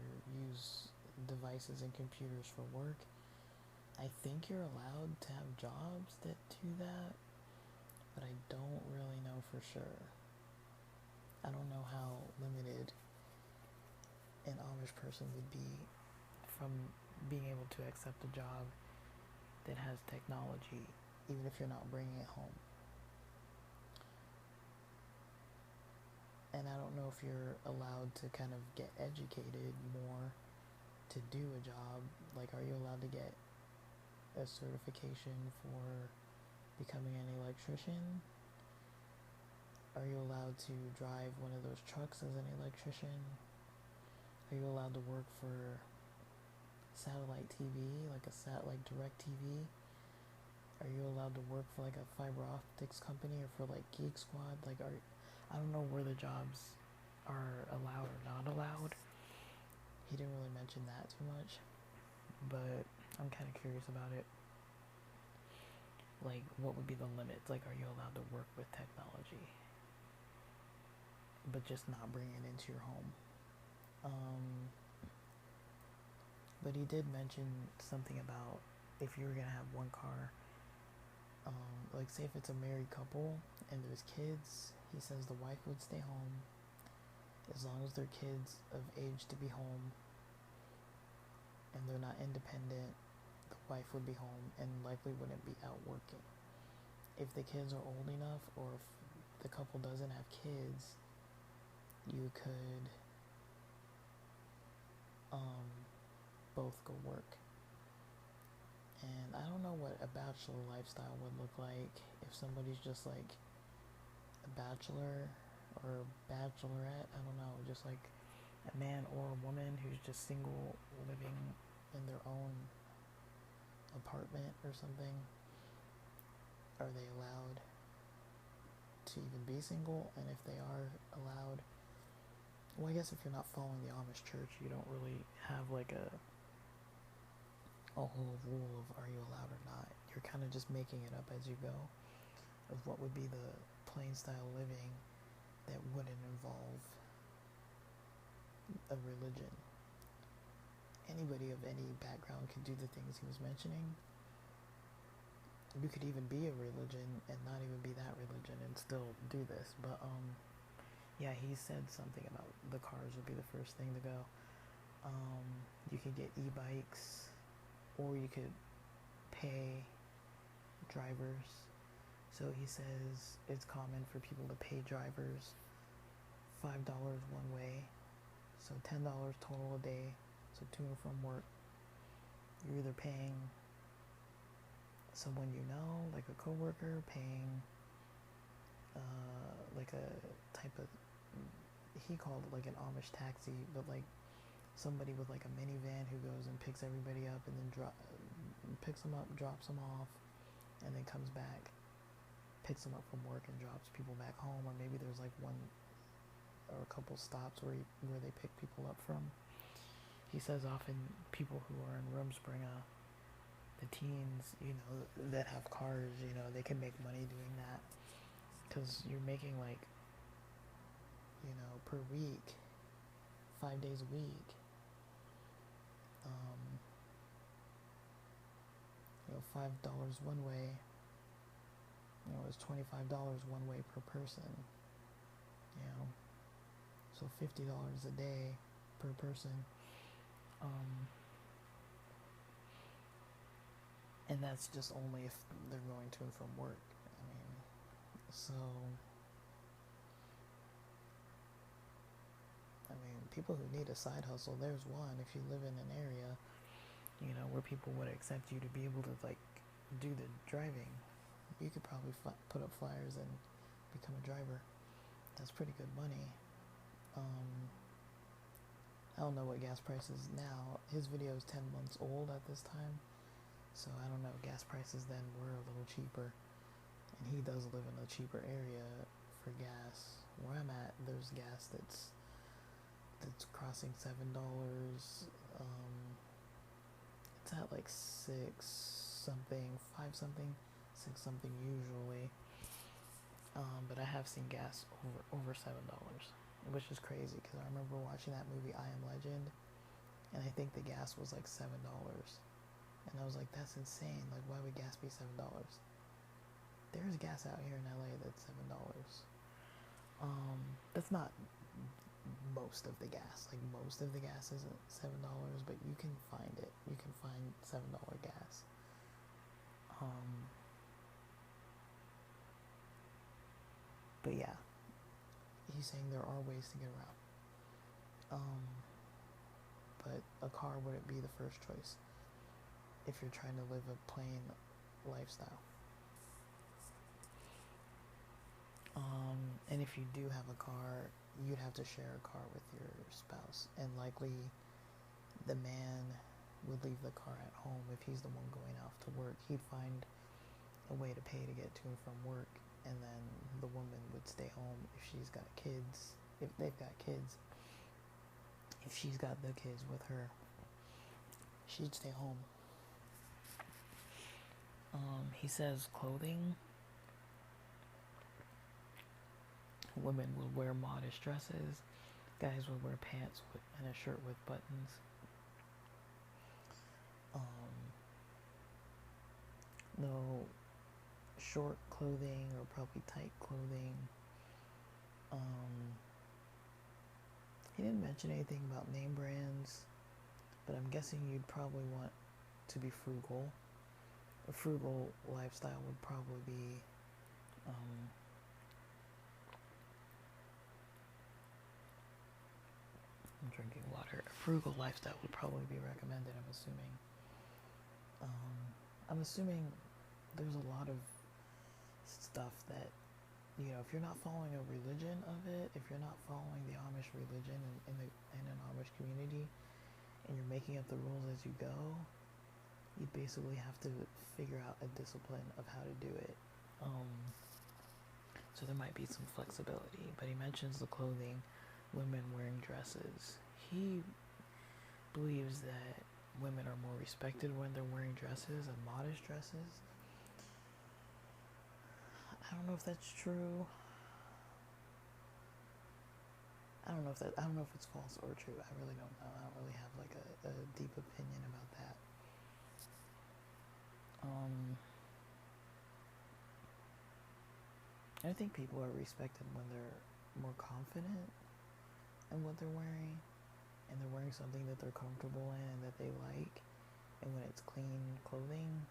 use devices and computers for work. I think you're allowed to have jobs that do that, but I don't really know for sure. I don't know how limited an Amish person would be from being able to accept a job that has technology, even if you're not bringing it home. And I don't know if you're allowed to kind of get educated more to do a job. Like, are you allowed to get a certification for becoming an electrician? Are you allowed to drive one of those trucks as an electrician? Are you allowed to work for satellite TV, like direct TV? Are you allowed to work for like a fiber optics company or for like Geek Squad? I don't know where the jobs are allowed or not allowed. He didn't really mention that too much, but I'm kind of curious about it. Like, what would be the limits? Like, are you allowed to work with technology, but just not bring it into your home? But he did mention something about if you were gonna have one car, like say if it's a married couple and there's kids, he says the wife would stay home as long as their kids of age to be home and they're not independent. The wife would be home and likely wouldn't be out working. If the kids are old enough, or if the couple doesn't have kids, you could both go work. And I don't know what a bachelor lifestyle would look like if somebody's just like a bachelor or a bachelorette. I don't know, just like a man or a woman who's just single, living in their own apartment or something. Are they allowed to even be single? And if they are allowed, well, I guess if you're not following the Amish church, you don't really have like a whole rule of are you allowed or not. You're kind of just making it up as you go of what would be the plain style living that wouldn't involve a religion. Anybody of any background could do the things he was mentioning. You could even be a religion and not even be that religion and still do this. But yeah, he said something about the cars would be the first thing to go. You could get e-bikes, or you could pay drivers. So he says it's common for people to pay drivers $5 one way, so $10 total a day, so to and from work. You're either paying someone you know, like a coworker, paying like a type of, he called it like an Amish taxi, but like somebody with like a minivan who goes and picks everybody up and then picks them up, drops them off, and then comes back, picks them up from work and drops people back home. Or maybe there's like one or a couple stops where they pick people up from. He says often people who are in Rumspringa, the teens, that have cars, they can make money doing that, because you're making like, per week, 5 days a week, $5 one way, it's $25 one way per person, so $50 a day per person, and that's just only if they're going to and from work. People who need a side hustle, there's one. If you live in an area, where people would accept you to be able to like do the driving, you could probably put up flyers and become a driver. That's pretty good money. I don't know what gas prices now. His video is 10 months old at this time, so I don't know. Gas prices then were a little cheaper, and he does live in a cheaper area for gas. Where I'm at, there's gas that's crossing $7. It's at like 6 something, 5 something, 6 something usually. But I have seen gas over $7. which is crazy because I remember watching that movie I Am Legend, and I think the gas was like $7, and I was like, that's insane. Like, why would gas be $7? There's gas out here in LA that's $7. That's not most of the gas. Like, most of the gas isn't $7, but you can find it. You can find $7 gas. But yeah, he's saying there are ways to get around. But a car wouldn't be the first choice if you're trying to live a plain lifestyle. And if you do have a car, you'd have to share a car with your spouse, and likely the man would leave the car at home if he's the one going off to work. He'd find a way to pay to get to and from work, and then the woman would stay home if she's got kids, if they've got kids. If she's got the kids with her, she'd stay home. He says clothing. Women would wear modest dresses. Guys would wear pants and a shirt with buttons. No short clothing or probably tight clothing. He didn't mention anything about name brands, but I'm guessing you'd probably want to be frugal. A frugal lifestyle would probably be I'm drinking water. A frugal lifestyle would probably be recommended, I'm assuming. I'm assuming there's a lot of stuff that, you know, if you're not following a religion of it, if you're not following the Amish religion in an Amish community, and you're making up the rules as you go, you basically have to figure out a discipline of how to do it. So there might be some flexibility, but he mentions the clothing, women wearing dresses. He believes that women are more respected when they're wearing dresses and modest dresses. I don't know if that's true. I don't know if it's false or true. I really don't know. I don't really have like a deep opinion about that. I think people are respected when they're more confident in what they're wearing, and they're wearing something that they're comfortable in and that they like, and when it's clean clothing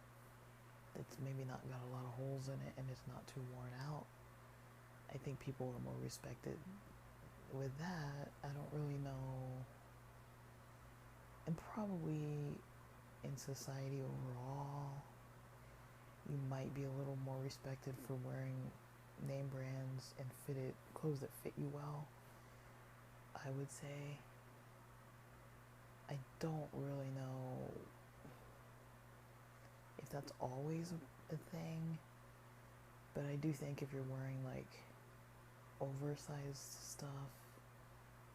that's maybe not got a lot of holes in it and it's not too worn out, I think people are more respected. With that, I don't really know, and probably in society overall, you might be a little more respected for wearing name brands and fitted clothes that fit you well, I would say. I don't really know if that's always a thing, but I do think if you're wearing like oversized stuff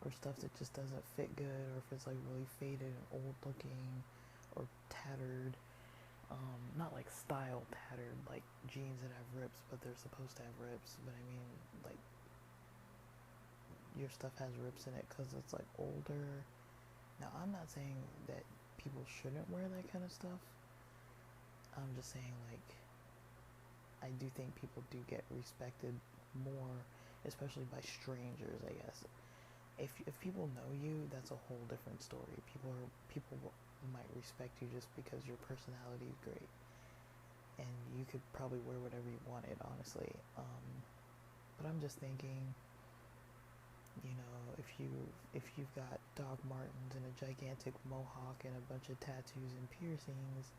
or stuff that just doesn't fit good, or if it's like really faded and old looking or tattered, not like style tattered, like jeans that have rips but they're supposed to have rips, but I mean like your stuff has rips in it because it's like older. Now I'm not saying that people shouldn't wear that kind of stuff. I'm just saying, like, I do think people do get respected more, especially by strangers, I guess. If people know you, that's a whole different story. People might respect you just because your personality is great, and you could probably wear whatever you wanted, honestly. But I'm just thinking, you know, if you've got Doc Martens and a gigantic mohawk and a bunch of tattoos and piercings,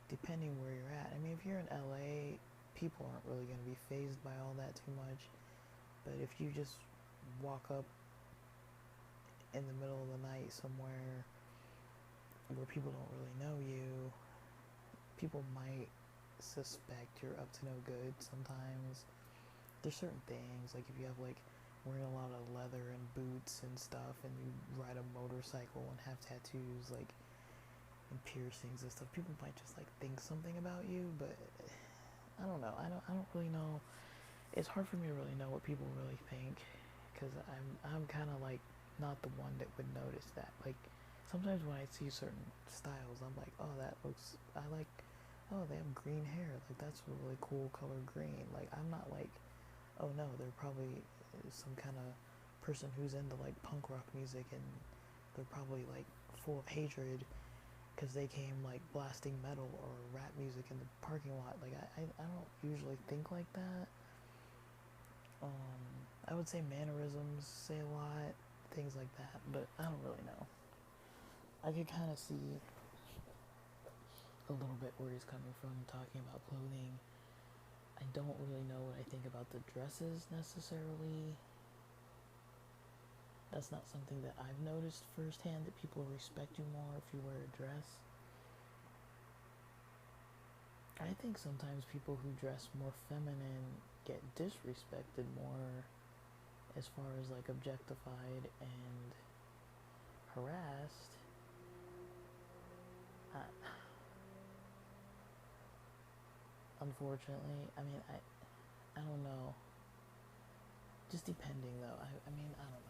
depending where you're at. I mean, if you're in LA, people aren't really going to be fazed by all that too much. But if you just walk up in the middle of the night somewhere where people don't really know you, people might suspect you're up to no good sometimes. There's certain things, like if you have like wearing a lot of leather and boots and stuff, and you ride a motorcycle and have tattoos, like, and piercings and stuff, people might just like think something about you. But I don't know. I don't really know. It's hard for me to really know what people really think, because I'm kind of like not the one that would notice that. Like sometimes when I see certain styles, I'm like, oh, that looks. I like. Oh, they have green hair. Like that's a really cool color green. Like I'm not like, oh no, they're probably some kind of person who's into like punk rock music and they're probably like full of hatred because they came like blasting metal or rap music in the parking lot. Like I don't usually think like that. I would say mannerisms say a lot, things like that, but I don't really know. I could kind of see a little bit where he's coming from talking about clothing. I don't really know what I think about the dresses necessarily. That's not something that I've noticed firsthand, that people respect you more if you wear a dress. I think sometimes people who dress more feminine get disrespected more as far as like objectified and harassed. Unfortunately, I mean, I don't know. Just depending though. I mean, I don't know.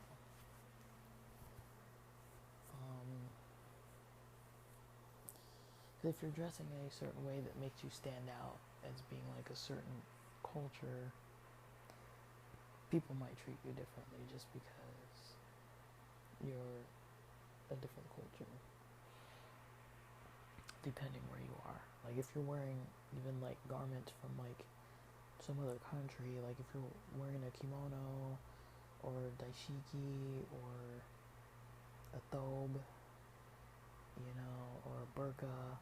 If you're dressing in a certain way that makes you stand out as being like a certain culture, people might treat you differently just because you're a different culture, depending where you are. Like if you're wearing even like garments from like some other country, like if you're wearing a kimono or daishiki or a thobe, you know, or a burqa,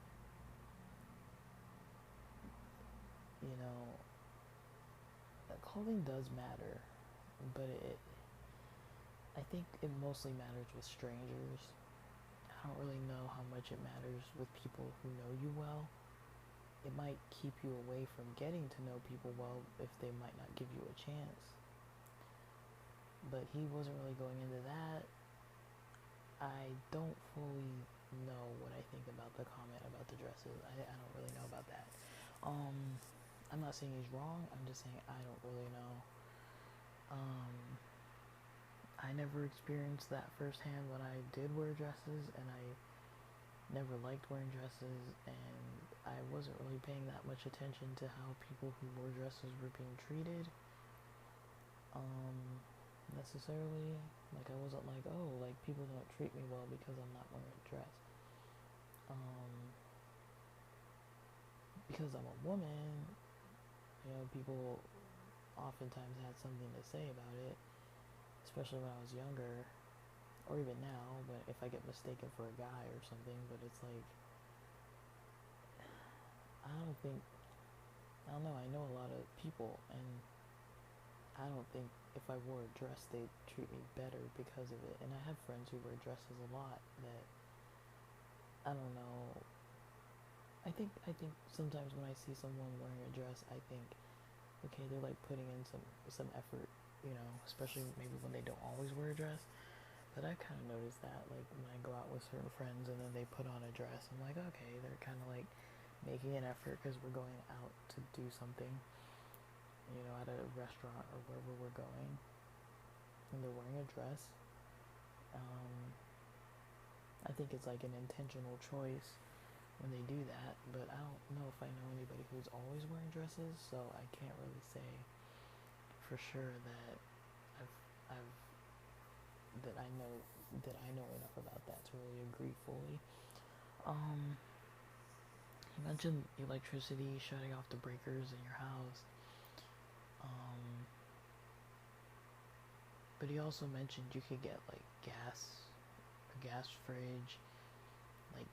you know, clothing does matter, but I think it mostly matters with strangers. I don't really know how much it matters with people who know you well. It might keep you away from getting to know people well if they might not give you a chance. But he wasn't really going into that. I don't fully know what I think about the comment about the dresses. I don't really know about that. I'm not saying he's wrong. I'm just saying I don't really know. I never experienced that firsthand when I did wear dresses, and I never liked wearing dresses, and I wasn't really paying that much attention to how people who wore dresses were being treated. Necessarily. Like I wasn't like, oh, like people don't treat me well because I'm not wearing a dress. Because I'm a woman, you know, people oftentimes had something to say about it, especially when I was younger, or even now, but if I get mistaken for a guy or something. But it's like, I don't know, I know a lot of people, and I don't think if I wore a dress they'd treat me better because of it. And I have friends who wear dresses a lot that, I don't know, I think sometimes when I see someone wearing a dress, I think, okay, they're like putting in some effort, you know, especially maybe when they don't always wear a dress. But I kind of noticed that, like when I go out with certain friends and then they put on a dress, I'm like, okay, they're kind of like making an effort because we're going out to do something, you know, at a restaurant or wherever we're going, and they're wearing a dress. I think it's like an intentional choice when they do that, but I don't know if I know anybody who's always wearing dresses, so I can't really say for sure that I've that I know enough about that to really agree fully. He mentioned electricity shutting off the breakers in your house. But he also mentioned you could get like a gas fridge, like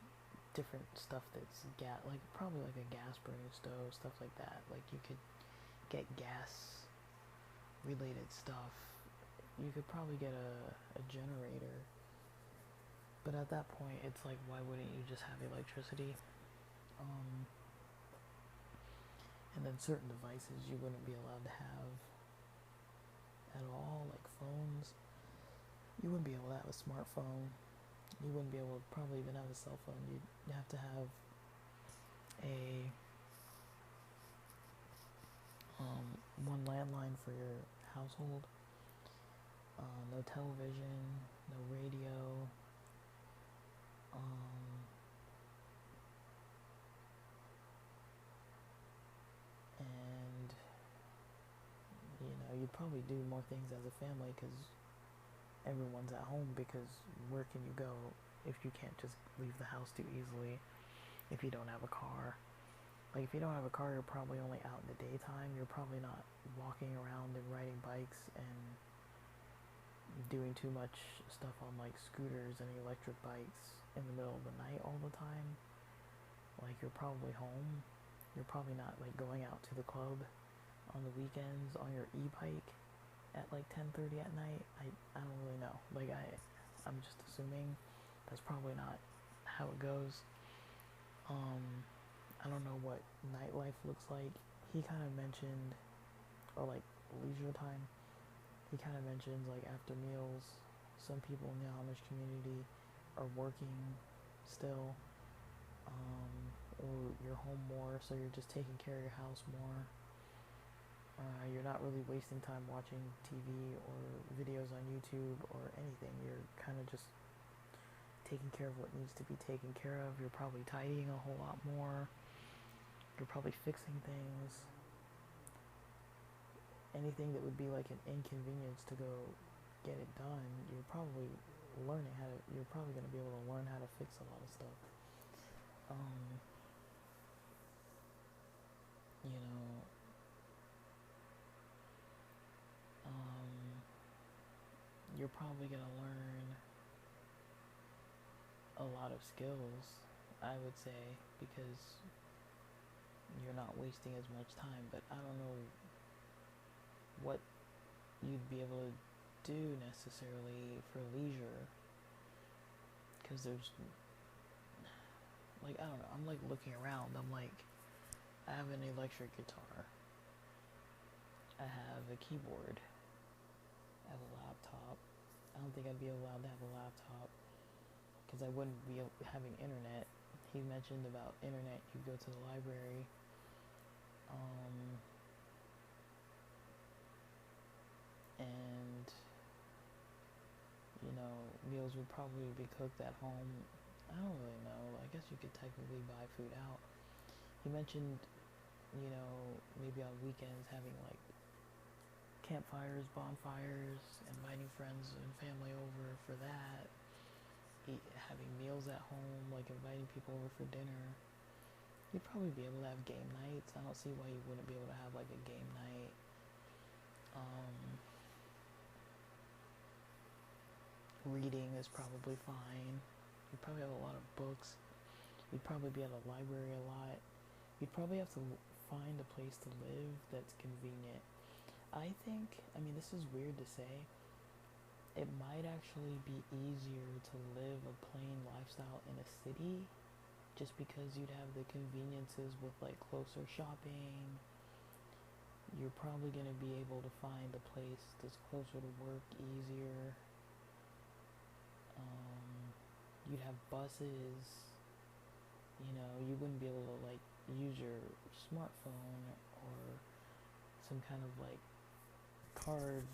different stuff that's like probably like a gas burning stove, stuff like that. Like you could get gas related stuff. You could probably get a generator. But at that point, it's like, why wouldn't you just have electricity? And then certain devices you wouldn't be allowed to have at all, like phones. You wouldn't be able to have a smartphone. You wouldn't be able to probably even have a cell phone. You'd have to have a one landline for your household. No television, no radio. Um, and you'd probably do more things as a family because everyone's at home. Because where can you go if you can't just leave the house too easily? If you don't have a car, like if you don't have a car, you're probably only out in the daytime. You're probably not walking around and riding bikes and doing too much stuff on like scooters and electric bikes in the middle of the night all the time. Like you're probably home. You're probably not like going out to the club on the weekends on your e-bike at like 10:30 at night. I don't really know. Like I'm just assuming that's probably not how it goes. I don't know what nightlife looks like. He kind of mentioned, or like leisure time. He kind of mentions like after meals, some people in the Amish community are working still, or you're home more, so you're just taking care of your house more. You're not really wasting time watching TV or videos on YouTube or anything. You're kind of just taking care of what needs to be taken care of. You're probably tidying a whole lot more. You're probably fixing things. Anything that would be like an inconvenience to go get it done, you're probably you're probably going to be able to learn how to fix a lot of stuff. You know, you're probably going to learn a lot of skills, I would say, because you're not wasting as much time. But I don't know what you'd be able to do necessarily for leisure, because there's like, I don't know, I'm like looking around. I'm like, I have an electric guitar, I have a keyboard, I have a laptop. I don't think I'd be allowed to have a laptop because I wouldn't be having internet. He mentioned about internet, you go to the library. And meals would probably be cooked at home. I don't really know. I guess you could technically buy food out. He mentioned, maybe on weekends having like campfires, bonfires, inviting friends and family over for that. Having meals at home, like inviting people over for dinner. You'd probably be able to have game nights. I don't see why you wouldn't be able to have like a game night. Reading is probably fine. You'd probably have a lot of books. You'd probably be at a library a lot. You'd probably have to find a place to live that's convenient. I mean, this is weird to say. It might actually be easier to live a plain lifestyle in a city just because you'd have the conveniences with like closer shopping. You're probably going to be able to find a place that's closer to work easier. You'd have buses. You wouldn't be able to like use your smartphone or some kind of like card.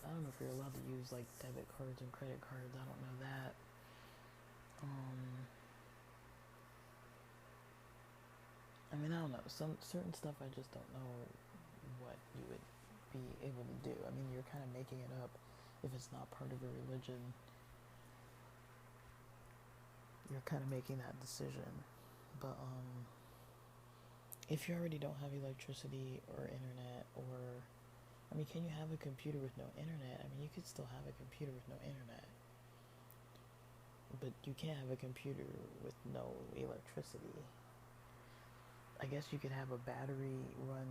I don't know if you're allowed to use like debit cards and credit cards. I don't know that. I mean, I don't know. Some certain stuff I just don't know what you would be able to do. I mean, you're kind of making it up if it's not part of a religion. You're kind of making that decision. But if you already don't have electricity or internet, or I mean, can you have a computer with no internet? I mean, you could still have a computer with no internet, but you can't have a computer with no electricity. I guess you could have a battery run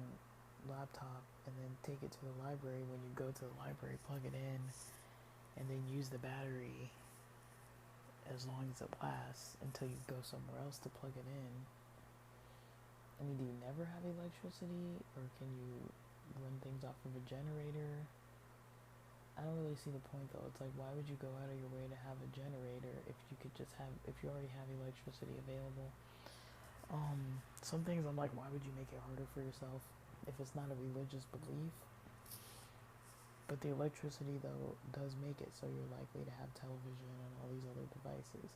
laptop and then take it to the library. When you go to the library, plug it in and then use the battery as long as it lasts until you go somewhere else to plug it in. I mean, do you never have electricity, or can you run things off of a generator? I don't really see the point though. It's like, why would you go out of your way to have a generator if you already have electricity available? Some things I'm like, why would you make it harder for yourself if it's not a religious belief? But the electricity, though, does make it so you're likely to have television and all these other devices.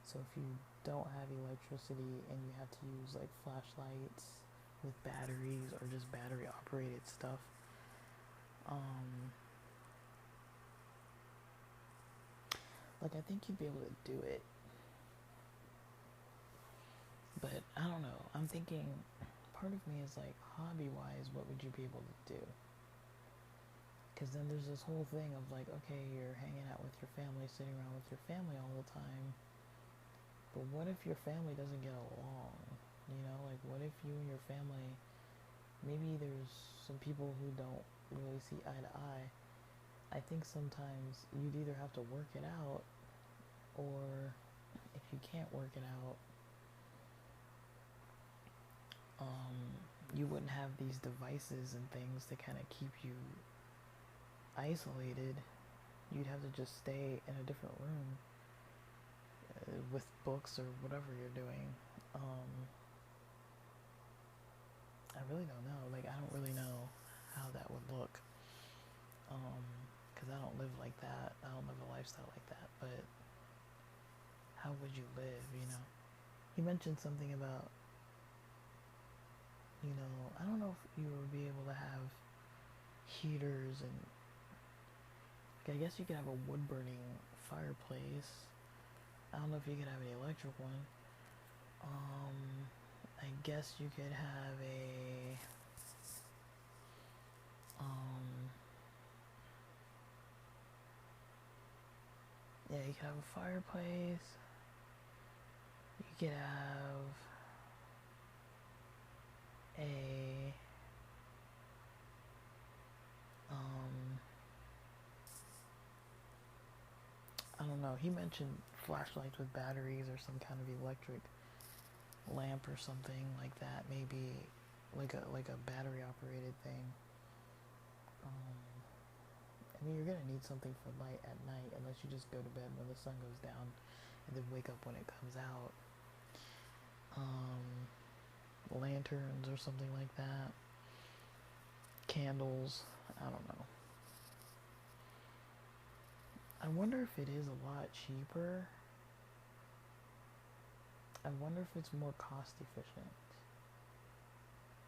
So if you don't have electricity and you have to use like flashlights with batteries or just battery operated stuff, like I think you'd be able to do it. But I don't know. I'm thinking, part of me is like, hobby wise, what would you be able to do? Because then there's this whole thing of like, okay, you're hanging out with your family, sitting around with your family all the time. But what if your family doesn't get along? You know, like what if you and your family, maybe there's some people who don't really see eye to eye. I think sometimes you'd either have to work it out, or if you can't work it out, you wouldn't have these devices and things to kind of keep you isolated. You'd have to just stay in a different room with books or whatever you're doing. I really don't know. Like, I don't really know how that would look. Because I don't live like that. I don't live a lifestyle like that. But how would you live, you know? He mentioned something about, you know, I don't know if you would be able to have heaters and I guess you could have a wood burning fireplace. I don't know if you could have an electric one. I guess you could have a yeah, you could have a fireplace. You could have a I don't know. He mentioned flashlights with batteries or some kind of electric lamp or something like that. Maybe like a battery operated thing. I mean, you're gonna need something for light at night unless you just go to bed when the sun goes down and then wake up when it comes out. Lanterns or something like that. Candles. I don't know. I wonder if it is a lot cheaper. I wonder if it's more cost efficient.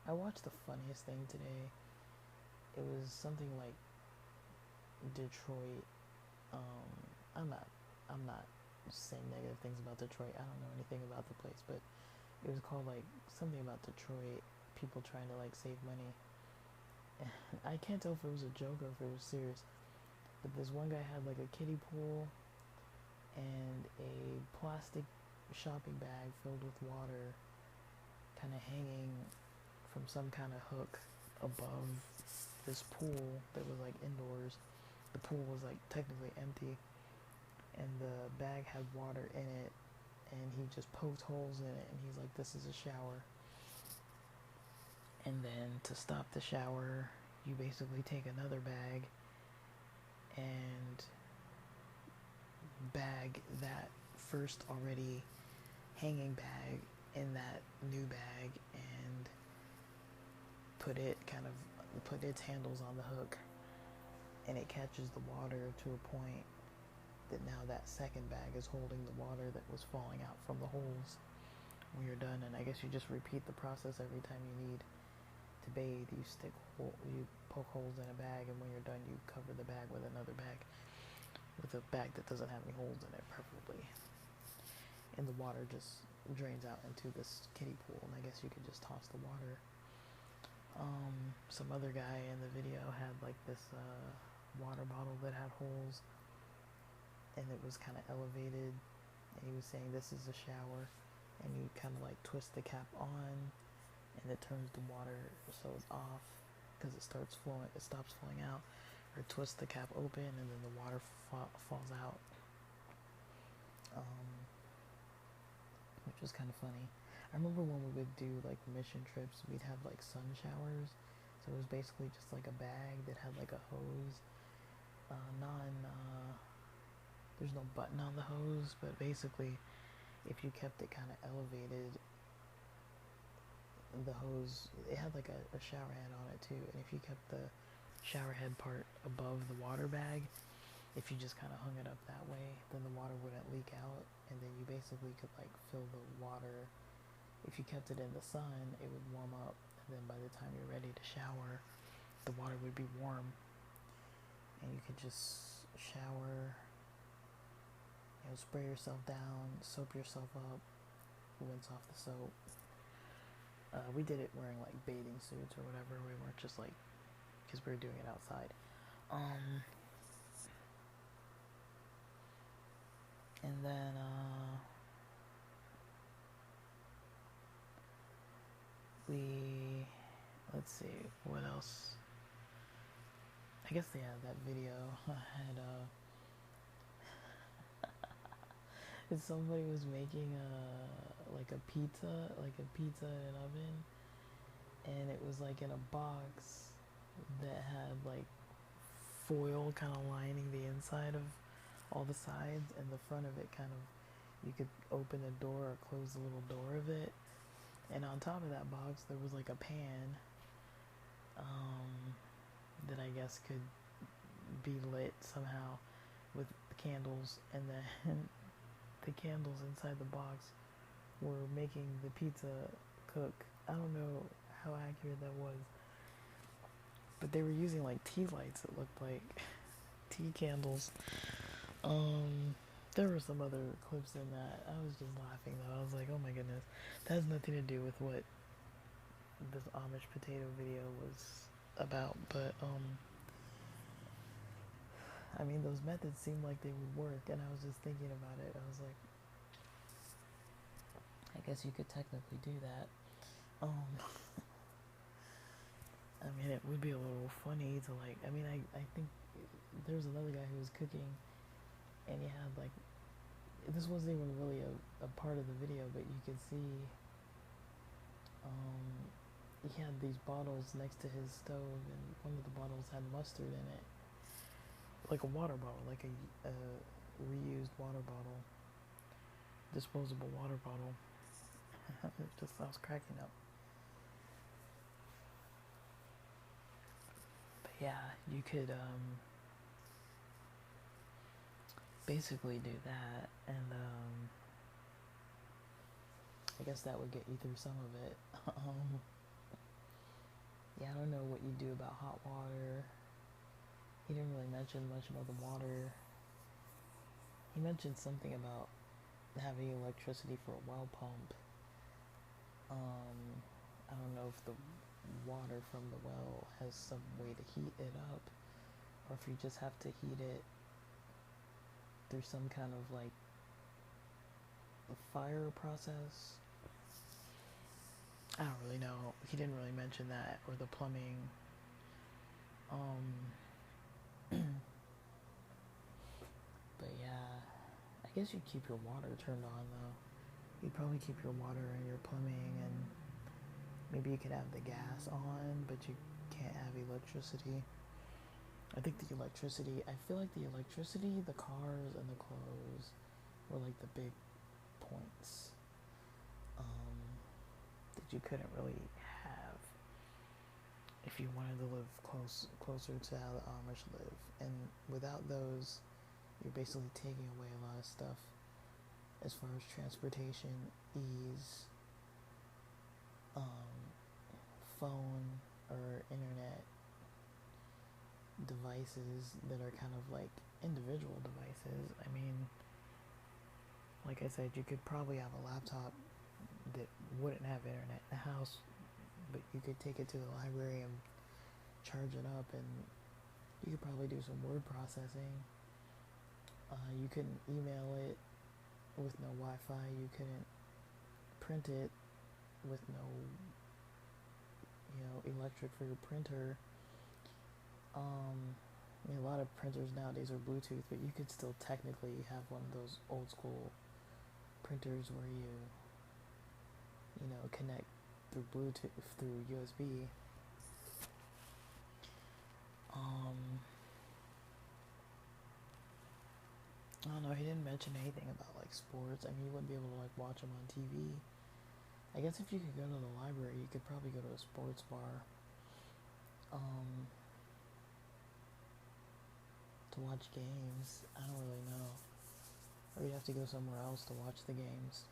I watched the funniest thing today. It was something like Detroit. I'm not saying negative things about Detroit. I don't know anything about the place, but it was called like something about Detroit. People trying to like save money. And I can't tell if it was a joke or if it was serious. But this one guy had like a kiddie pool and a plastic shopping bag filled with water kind of hanging from some kind of hook above this pool that was like indoors. The pool was like technically empty and the bag had water in it and he just poked holes in it and he's like, this is a shower. And then to stop the shower, you basically take another bag and bag that first already hanging bag in that new bag and put its handles on the hook, and it catches the water to a point that now that second bag is holding the water that was falling out from the holes when you're done. And I guess you just repeat the process every time you need to bathe. You poke holes in a bag, and when you're done you cover the bag with another bag, with a bag that doesn't have any holes in it, preferably. And the water just drains out into this kiddie pool, and I guess you could just toss the water. Some other guy in the video had like this water bottle that had holes, and it was kind of elevated, and he was saying this is a shower, and you kind of like twist the cap on, and it turns the water so it's off because it stops flowing out, or twist the cap open and then the water falls out, which was kind of funny. I remember when we would do like mission trips, we'd have like sun showers, so it was basically just like a bag that had like a hose, there's no button on the hose, but basically if you kept it kind of elevated, the hose, it had like a shower head on it too, and if you kept the shower head part above the water bag. If you just kind of hung it up that way, then the water wouldn't leak out, and then you basically could like fill the water. If you kept it in the sun, it would warm up, and then by the time you're ready to shower, the water would be warm, and you could just shower, spray yourself down, soap yourself up, rinse off the soap. We did it wearing like bathing suits or whatever. We weren't just like, because we were doing it outside. And then let's see, what else? I guess that video had somebody was making a pizza in an oven, and it was like in a box that had like foil kind of lining the inside of all the sides, and the front of it kind of, you could open a door or close the little door of it, and on top of that box there was like a pan that I guess could be lit somehow with candles, and then the candles inside the box were making the pizza cook. I don't know how accurate that was, but they were using like tea lights. It looked like tea candles. There were some other clips in that. I was just laughing though. I was like, oh my goodness, that has nothing to do with what this Amish potato video was about. But I mean, those methods seemed like they would work, and I was just thinking about it. I was like, I guess you could technically do that. I mean, it would be a little funny to like, I mean, I think there was another guy who was cooking, and he had like, this wasn't even really a part of the video, but you could see he had these bottles next to his stove, and one of the bottles had mustard in it, like a water bottle, like a reused water bottle, disposable water bottle. I was cracking up. But yeah, you could basically do that, and I guess that would get you through some of it. Yeah, I don't know what you do about hot water. He didn't really mention much about the water. He mentioned something about having electricity for a well pump. I don't know if the water from the well has some way to heat it up, or if you just have to heat it through some kind of like a fire process. I don't really know. He didn't really mention that, or the plumbing. But yeah, I guess you'd keep your water turned on though. You'd probably keep your water and your plumbing, and maybe you could have the gas on, but you can't have electricity. I think the electricity, I feel like the electricity, the cars, and the clothes were like the big points that you couldn't really have if you wanted to live closer to how the Amish live. And without those, you're basically taking away a lot of stuff as far as transportation, ease, phone or internet devices that are kind of like individual devices. I mean, like I said, you could probably have a laptop that wouldn't have internet in the house, but you could take it to the library and charge it up, and you could probably do some word processing. You couldn't email it with no Wi-Fi. You couldn't print it with no, electric for your printer. I mean, a lot of printers nowadays are Bluetooth, but you could still technically have one of those old school printers where you connect through Bluetooth, through USB. I don't know, he didn't mention anything about like sports. I mean, you wouldn't be able to like watch them on TV. I guess if you could go to the library, you could probably go to a sports bar. to watch games. I don't really know. Or you'd have to go somewhere else to watch the games.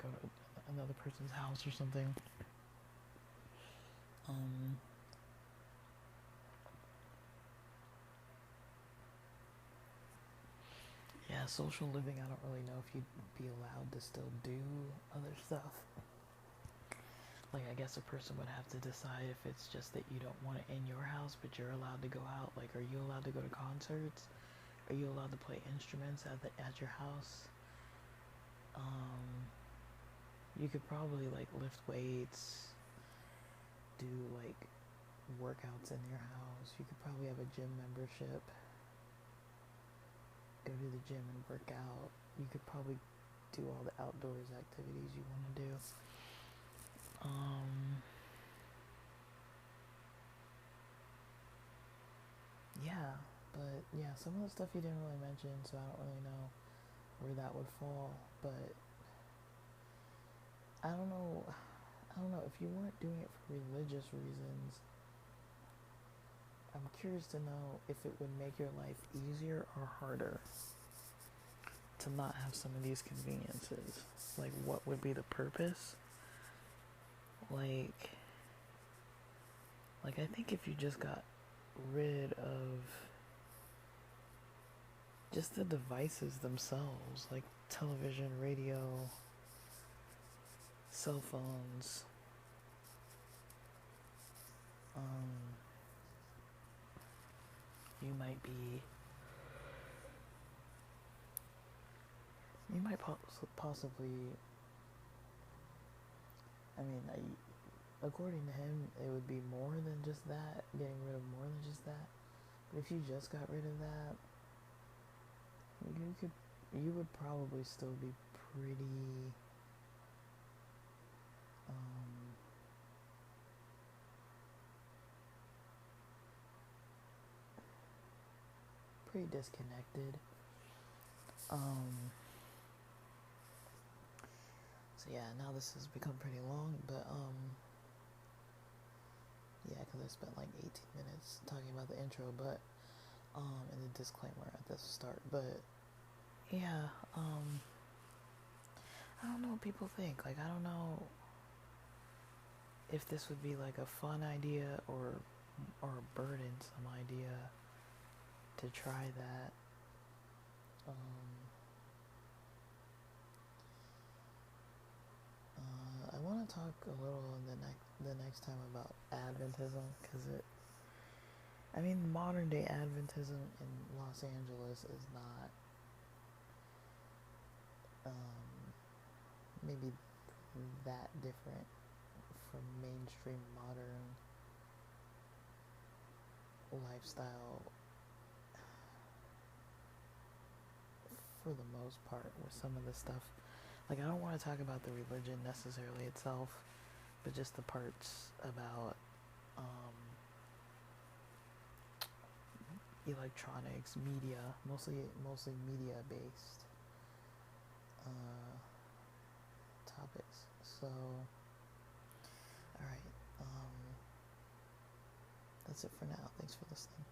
Go to another person's house or something. Yeah, social living, I don't really know if you'd be allowed to still do other stuff. Like, I guess a person would have to decide if it's just that you don't want it in your house, but you're allowed to go out. Like, are you allowed to go to concerts? Are you allowed to play instruments at your house? You could probably, like, lift weights, do, like, workouts in your house. You could probably have a gym membership, go to the gym and work out. You could probably do all the outdoors activities you want to do. Yeah, but yeah, some of the stuff you didn't really mention, so I don't really know where that would fall. But I don't know if you weren't doing it for religious reasons. I'm curious to know if it would make your life easier or harder to not have some of these conveniences. Like, what would be the purpose? Like I think if you just got rid of just the devices themselves, like television, radio, cell phones, you might possibly, I mean, according to him, it would be more than just that, getting rid of more than just that. But if you just got rid of that, you would probably still be pretty, pretty disconnected. So yeah, now this has become pretty long, but yeah, because I spent like 18 minutes talking about the intro, but and the disclaimer at the start, but yeah, I don't know what people think. Like, I don't know if this would be like a fun idea or a burdensome idea to try that. I want to talk a little the next time about Adventism, because modern day Adventism in Los Angeles is not maybe that different from mainstream modern lifestyle for the most part with some of the stuff. Like, I don't want to talk about the religion necessarily itself, but just the parts about electronics, media, mostly media based topics. So, alright, that's it for now. Thanks for listening.